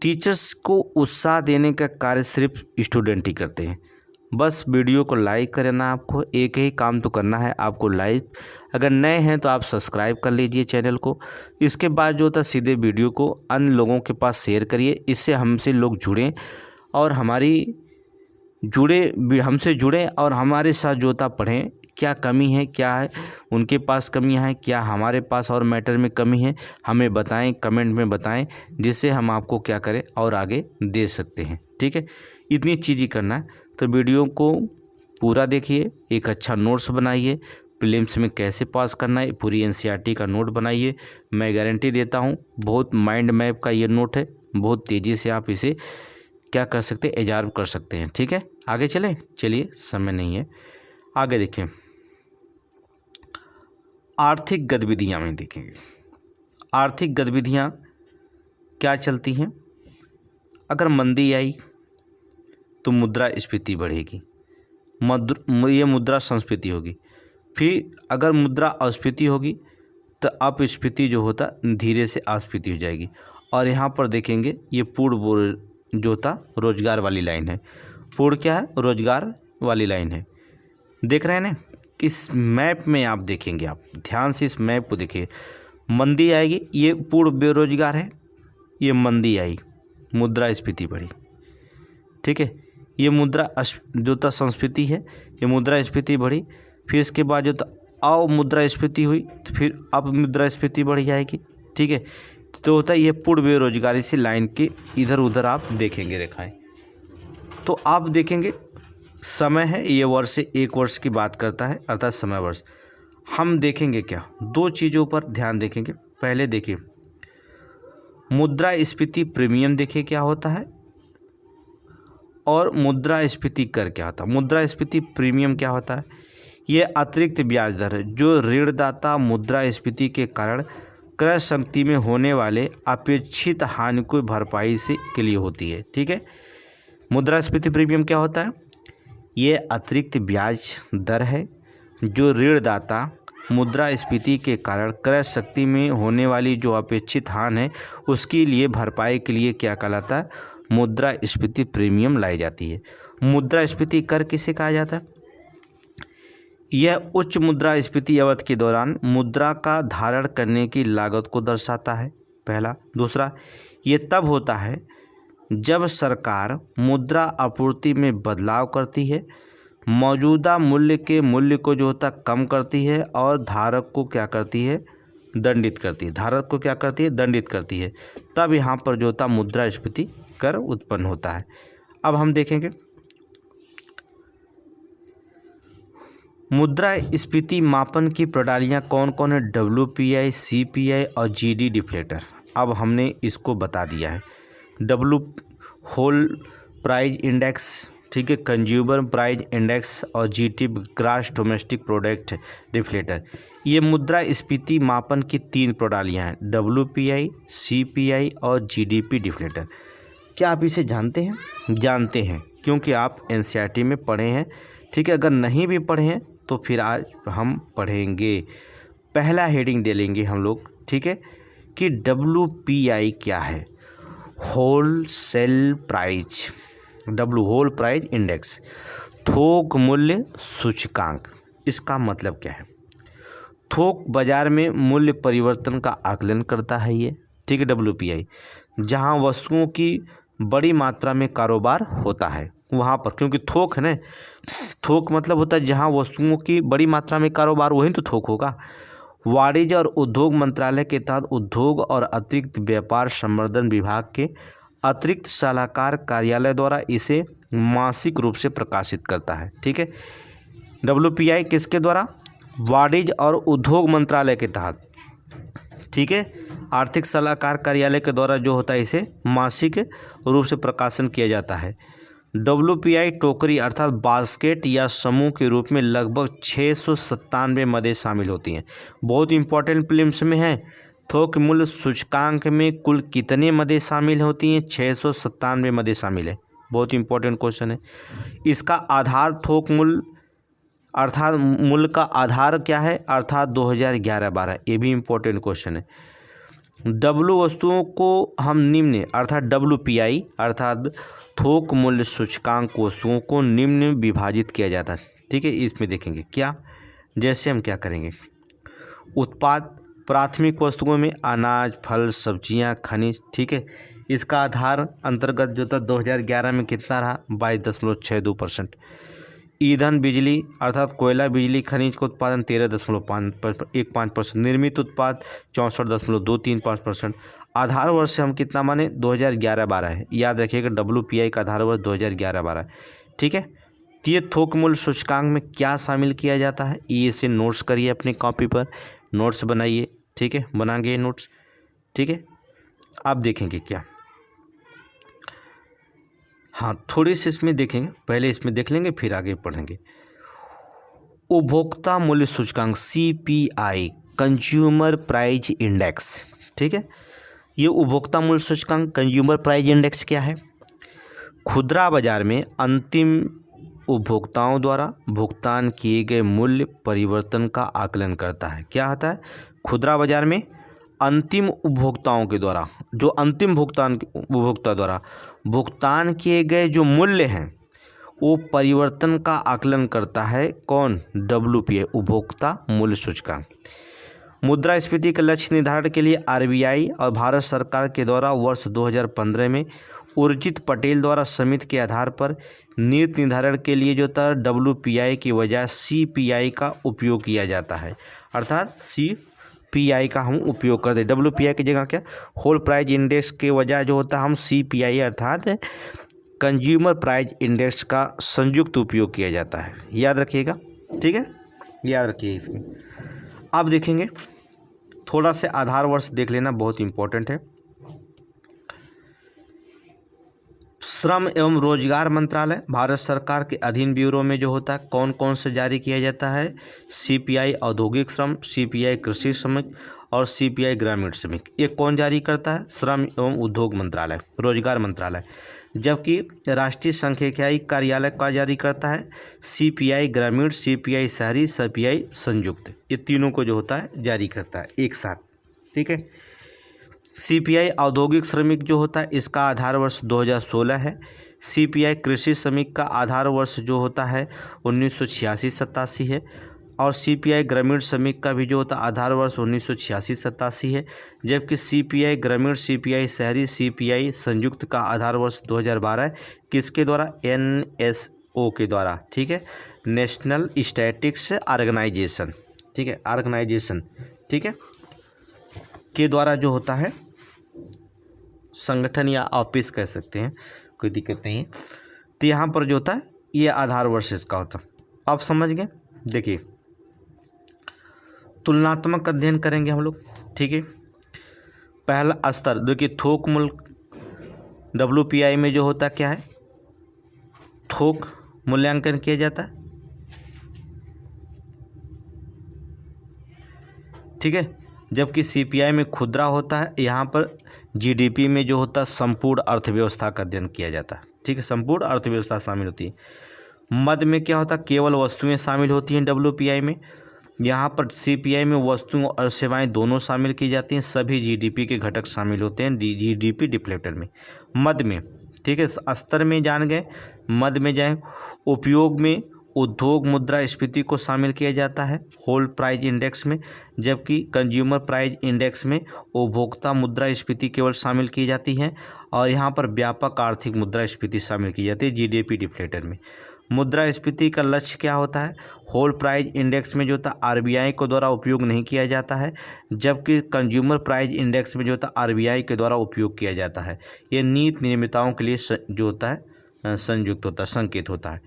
टीचर्स को उत्साह देने का कार्य सिर्फ स्टूडेंट ही करते हैं। बस वीडियो को लाइक करना, आपको एक ही काम तो करना है, आपको लाइक, अगर नए हैं तो आप सब्सक्राइब कर लीजिए चैनल को। इसके बाद जो होता है सीधे वीडियो को अन्य लोगों के पास शेयर करिए, इससे हमसे लोग जुड़ें और हमसे जुड़ें और हमारे साथ जो होता पढ़ें, क्या कमी है, क्या है उनके पास कमियां हैं, क्या हमारे पास और मैटर में कमी है, हमें बताएं, कमेंट में बताएं, जिससे हम आपको क्या करें और आगे दे सकते हैं। ठीक है, इतनी चीज़ ही करना है। तो वीडियो को पूरा देखिए, एक अच्छा नोट्स बनाइए, प्रीलिम्स में कैसे पास करना है, पूरी एनसीईआरटी का नोट बनाइए। मैं गारंटी देता हूँ बहुत माइंड मैप का ये नोट है, बहुत तेज़ी से आप इसे क्या कर सकते हैं, एब्जॉर्ब कर सकते हैं। ठीक है, आगे चलिए समय नहीं है, आगे देखें। आर्थिक गतिविधियाँ में देखेंगे, आर्थिक गतिविधियाँ क्या चलती हैं। अगर मंदी आई तो मुद्रास्फीति बढ़ेगी, ये मुद्रा संस्फीति होगी। फिर अगर मुद्रा अस्फीति होगी तो अपस्फीति जो होता धीरे से अस्फीति हो जाएगी। और यहाँ पर देखेंगे ये पूर्ण जो था रोजगार वाली लाइन है, पूर्ण क्या है, रोजगार वाली लाइन है। देख रहे हैं ना, इस मैप में आप देखेंगे, आप ध्यान से इस मैप को देखिए। मंदी आएगी, ये पूर्ण बेरोजगार है, ये मंदी आई, मुद्रास्फीति बढ़ी। ठीक है, ये मुद्रा जो था संस्फीति है, ये मुद्रास्फीति बढ़ी। फिर इसके बाद जो अमुद्रास्फीति हुई तो फिर अपमुद्रास्फीति बढ़ जाएगी। ठीक है, तो होता है ये पूर्ण बेरोजगारी से लाइन के इधर उधर आप देखेंगे रेखाएं। तो आप देखेंगे समय है, ये वर्ष से 1 वर्ष की बात करता है, अर्थात समय वर्ष। हम देखेंगे क्या, 2 चीज़ों पर ध्यान देखेंगे। पहले देखिए मुद्रास्फीति प्रीमियम, देखिए क्या होता है, और मुद्रास्फीति कर क्या होता है। मुद्रास्फीति प्रीमियम क्या होता है, ये अतिरिक्त ब्याज दर है जो ऋणदाता मुद्रास्फीति के कारण क्रय शक्ति में होने वाले अपेक्षित हानि को भरपाई से के लिए होती है। ठीक है, मुद्रास्फीति प्रीमियम क्या होता है, ये अतिरिक्त ब्याज दर है जो ऋणदाता मुद्रास्फीति के कारण क्रय शक्ति में होने वाली जो अपेक्षित हानि है उसके लिए भरपाई के लिए क्या कहलाता है, मुद्रास्फीति प्रीमियम लाई जाती है। मुद्रास्फीति कर किसे कहा जाता है, यह उच्च मुद्रास्फीति अवधि के दौरान मुद्रा का धारण करने की लागत को दर्शाता है, पहला। दूसरा, ये तब होता है जब सरकार मुद्रा आपूर्ति में बदलाव करती है, मौजूदा मूल्य के मूल्य को जो होता कम करती है और धारक को क्या करती है, दंडित करती है। धारक को क्या करती है, दंडित करती है। तब यहाँ पर जो होता मुद्रास्फीति कर उत्पन्न होता है। अब हम देखेंगे मुद्रास्फीति मापन की प्रणालियाँ कौन कौन है, WPI, CPI और GD डिफ्लेटर। अब हमने इसको बता दिया है। होल प्राइस इंडेक्स, ठीक है, कंज्यूमर प्राइस इंडेक्स और GT gross domestic product deflator. ये मुद्रास्फीति मापन की 3 प्रणालियाँ हैं, WPI, CPI और GDP डिफ्लेटर। क्या आप इसे जानते हैं? जानते हैं क्योंकि आप एनसीईआरटी में पढ़े हैं। ठीक है, अगर नहीं भी पढ़े हैं तो फिर आज हम पढ़ेंगे। पहला हेडिंग दे लेंगे हम लोग, ठीक है, कि WPI क्या है, wholesale price, whole price index, थोक मूल्य सूचकांक। इसका मतलब क्या है, थोक बाजार में मूल्य परिवर्तन का आकलन करता है ये। ठीक है, WPI जहां वस्तुओं की बड़ी मात्रा में कारोबार होता है वहाँ पर, क्योंकि थोक है ना, थोक मतलब होता है जहाँ वस्तुओं की बड़ी मात्रा में कारोबार, वही तो थोक होगा। वाणिज्य और उद्योग मंत्रालय के तहत उद्योग और अतिरिक्त व्यापार संवर्धन विभाग के अतिरिक्त सलाहकार कार्यालय द्वारा इसे मासिक रूप से प्रकाशित करता है। ठीक है, WPI किसके द्वारा, वाणिज्य और उद्योग मंत्रालय के तहत, ठीक है, आर्थिक सलाहकार कार्यालय के द्वारा जो होता है इसे मासिक रूप से प्रकाशन किया जाता है। WPI टोकरी अर्थात बास्केट या समूह के रूप में लगभग 697 मदें शामिल होती हैं। बहुत इंपॉर्टेंट प्रीलिम्स में है, थोक मूल्य सूचकांक में कुल कितने मदें शामिल होती हैं, 697 मदें शामिल है। बहुत इंपॉर्टेंट क्वेश्चन है। इसका आधार थोक मूल्य अर्थात मूल्य का आधार क्या है, अर्थात 2011-12, ये भी इंपॉर्टेंट क्वेश्चन है। वस्तुओं को हम निम्न अर्थात WPI अर्थात थोक मूल्य सूचकांक वस्तुओं को निम्न विभाजित किया जाता है। ठीक है, इसमें देखेंगे क्या, जैसे हम क्या करेंगे, उत्पाद प्राथमिक वस्तुओं में अनाज, फल, सब्जियां, खनिज। ठीक है, इसका आधार अंतर्गत जो था 2011 में कितना रहा, 22.62%। ईंधन बिजली अर्थात कोयला, बिजली, खनिज का उत्पादन 13.15%। निर्मित उत्पाद 64.235%। आधार वर्ष से हम कितना माने, 2011-12 है। याद रखिएगा WPI का आधार वर्ष 2011-12। ठीक है, तो ये थोक मूल्य सूचकांक में क्या शामिल किया जाता है, ये इसे नोट्स करिए अपनी कॉपी पर, नोट्स बनाइए, ठीक है, बनाएंगे नोट्स, ठीक है। आप देखेंगे क्या, हाँ थोड़ी सी इसमें देखेंगे, पहले इसमें देख लेंगे फिर आगे पढ़ेंगे। उपभोक्ता मूल्य सूचकांक CPI, कंज्यूमर प्राइस इंडेक्स, ठीक है। ये उपभोक्ता मूल्य सूचकांक कंज्यूमर प्राइस इंडेक्स क्या है, खुदरा बाजार में अंतिम उपभोक्ताओं द्वारा भुगतान किए गए मूल्य परिवर्तन का आकलन करता है। क्या होता है, खुदरा बाजार में अंतिम उपभोक्ताओं के द्वारा, जो अंतिम उपभोक्ता द्वारा भुगतान किए गए जो मूल्य हैं वो परिवर्तन का आकलन करता है। कौन, WPI, उपभोक्ता मूल्य सूचकांक। मुद्रास्फीति के लक्ष्य निर्धारण के लिए RBI और भारत सरकार के द्वारा वर्ष 2015 में उर्जित पटेल द्वारा समिति के आधार पर नीति निर्धारण के लिए जो था WPI की बजाय CPI का उपयोग किया जाता है, अर्थात CPI का हम उपयोग करते हैं। WPI की जगह क्या, होल प्राइस इंडेक्स के बजाय जो होता है हम CPI अर्थात कंज्यूमर प्राइस इंडेक्स का संयुक्त उपयोग किया जाता है, याद रखिएगा, ठीक है, याद रखिए। इसमें आप देखेंगे थोड़ा से आधार वर्ष देख लेना, बहुत इंपॉर्टेंट है। श्रम एवं रोजगार मंत्रालय भारत सरकार के अधीन ब्यूरो में जो होता है कौन कौन से जारी किया जाता है, CPI औद्योगिक श्रम, CPI कृषि श्रमिक और CPI ग्रामीण श्रमिक। ये कौन जारी करता है, श्रम एवं उद्योग मंत्रालय, रोजगार मंत्रालय। जबकि राष्ट्रीय सांख्यिकी कार्यालय का जारी करता है CPI ग्रामीण, CPI शहरी, CPI संयुक्त। ये तीनों को जो होता है जारी करता है एक साथ, ठीक है। CPI औद्योगिक श्रमिक जो होता है इसका आधार वर्ष 2016 है। CPI कृषि श्रमिक का आधार वर्ष जो होता है 1986-87 है। और CPI ग्रामीण श्रमिक का भी जो होता है आधार वर्ष 1986-87 है। जबकि CPI ग्रामीण, CPI शहरी, CPI संयुक्त का आधार वर्ष 2012 है। किसके द्वारा, NSO के द्वारा, ठीक है, नेशनल स्टैटिस्टिक्स ऑर्गेनाइजेशन, ठीक है, ऑर्गेनाइजेशन, ठीक है, के द्वारा जो होता है संगठन या ऑफिस कह सकते हैं, कोई दिक्कत नहीं है। तो यहाँ पर जो होता है ये आधार वर्ष इसका होता है। आप समझ गए, देखिए तुलनात्मक अध्ययन करेंगे हम लोग, ठीक है। पहला स्तर देखिए, थोक मूल्य WPI में जो होता क्या है, थोक मूल्यांकन किया जाता है, ठीक है। जबकि CPI में खुदरा होता है, यहाँ पर GDP में जो होता है संपूर्ण अर्थव्यवस्था का अध्ययन किया जाता है, ठीक है, संपूर्ण अर्थव्यवस्था शामिल होती है। मध्य में क्या होता है, केवल वस्तुएं शामिल होती हैं WPI में। यहाँ पर CPI में वस्तुओं और सेवाएं दोनों शामिल की जाती हैं, सभी GDP के घटक शामिल होते हैं GDP डिफ्लेक्टर में, मध्य में, ठीक है। स्तर में जान गए, मध्य में जाए, उपयोग में उद्योग मुद्रास्फीति को शामिल किया जाता है होल प्राइस इंडेक्स में। जबकि कंज्यूमर प्राइस इंडेक्स में उपभोक्ता मुद्रास्फीति केवल शामिल की जाती है और यहाँ पर व्यापक आर्थिक मुद्रास्फीति शामिल की जाती है GDP डिफ्लेटर में। मुद्रास्फीति का लक्ष्य क्या होता है, होल प्राइस इंडेक्स में जो होता है RBI के द्वारा उपयोग नहीं किया जाता है, जबकि कंज्यूमर प्राइस इंडेक्स में जो होता है RBI के द्वारा उपयोग किया जाता है। ये नीति निर्माताओं के लिए जो होता है संयुक्त होता है, संकेत होता है।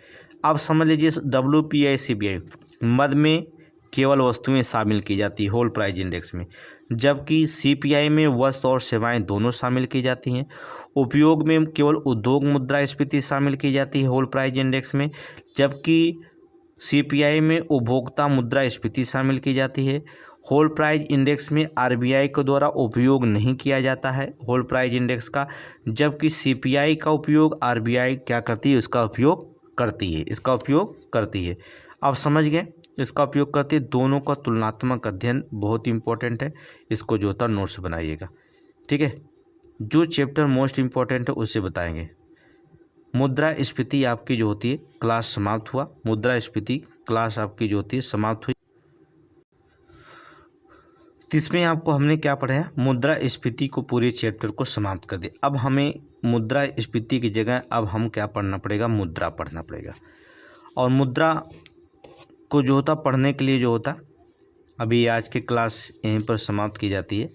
अब समझ लीजिए WPI CPI मध्य में केवल वस्तुएं शामिल की जाती है होल प्राइस इंडेक्स में, जबकि CPI में वस्तु और सेवाएं दोनों शामिल की जाती हैं। उपयोग में केवल उद्योग मुद्रास्फीति शामिल की जाती है होल प्राइस इंडेक्स में, जबकि CPI में उपभोक्ता मुद्रास्फीति शामिल की जाती है। होल प्राइस इंडेक्स में RBI के द्वारा उपयोग नहीं किया जाता है होल प्राइस इंडेक्स का, जबकि CPI का उपयोग RBI क्या करती है, उसका उपयोग करती है, इसका उपयोग करती है। आप समझ गए, इसका उपयोग करती है। दोनों का तुलनात्मक अध्ययन बहुत इंपॉर्टेंट है, इसको जो होता है नोट्स बनाइएगा, ठीक है। जो चैप्टर मोस्ट इंपॉर्टेंट है उसे बताएंगे। मुद्रास्फीति आपकी जो होती है क्लास समाप्त हुआ, मुद्रास्फीति क्लास आपकी जो होती है समाप्त हुई। इसमें आपको हमने क्या पढ़ाया, मुद्रास्फीति को पूरे चैप्टर को समाप्त कर दिया। अब हमें मुद्रास्फीति की जगह अब हम क्या पढ़ना पड़ेगा, मुद्रा पढ़ना पड़ेगा। और मुद्रा को जो होता पढ़ने के लिए जो होता अभी आज की क्लास यहीं पर समाप्त की जाती है,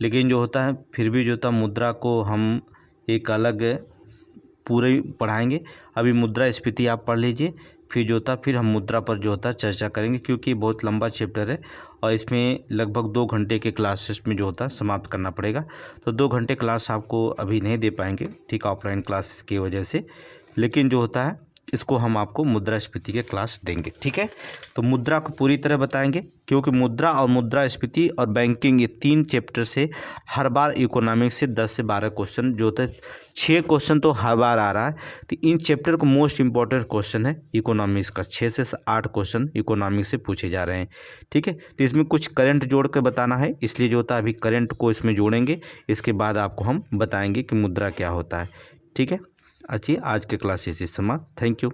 लेकिन जो होता है फिर भी जो होता मुद्रा को हम एक अलग पूरे पढ़ाएंगे। अभी मुद्रास्फीति आप पढ़ लीजिए, फिर जो होता फिर हम मुद्रा पर जो होता चर्चा करेंगे, क्योंकि बहुत लंबा चैप्टर है और इसमें लगभग 2 घंटे के क्लासेस में जो होता समाप्त करना पड़ेगा। तो 2 घंटे क्लास आपको अभी नहीं दे पाएंगे, ठीक, ऑफलाइन क्लास की वजह से, लेकिन जो होता है इसको हम आपको मुद्रास्फीति के क्लास देंगे, ठीक है। तो मुद्रा को पूरी तरह बताएंगे, क्योंकि मुद्रा और मुद्रास्फीति और बैंकिंग ये 3 चैप्टर से हर बार इकोनॉमिक्स से 10 से 12 क्वेश्चन जो होता है, 6 क्वेश्चन तो हर बार आ रहा है। तो इन चैप्टर को मोस्ट इंपॉर्टेंट क्वेश्चन है इकोनॉमिक्स का, 6 से 8 क्वेश्चन इकोनॉमिक्स से पूछे जा रहे हैं, ठीक है। तो इसमें कुछ करंट जोड़ कर बताना है, इसलिए जो होता है अभी करंट को इसमें जोड़ेंगे, इसके बाद आपको हम बताएंगे कि मुद्रा क्या होता है, ठीक है। अच्छी, आज के क्लास इसी समाप्त। Thank you.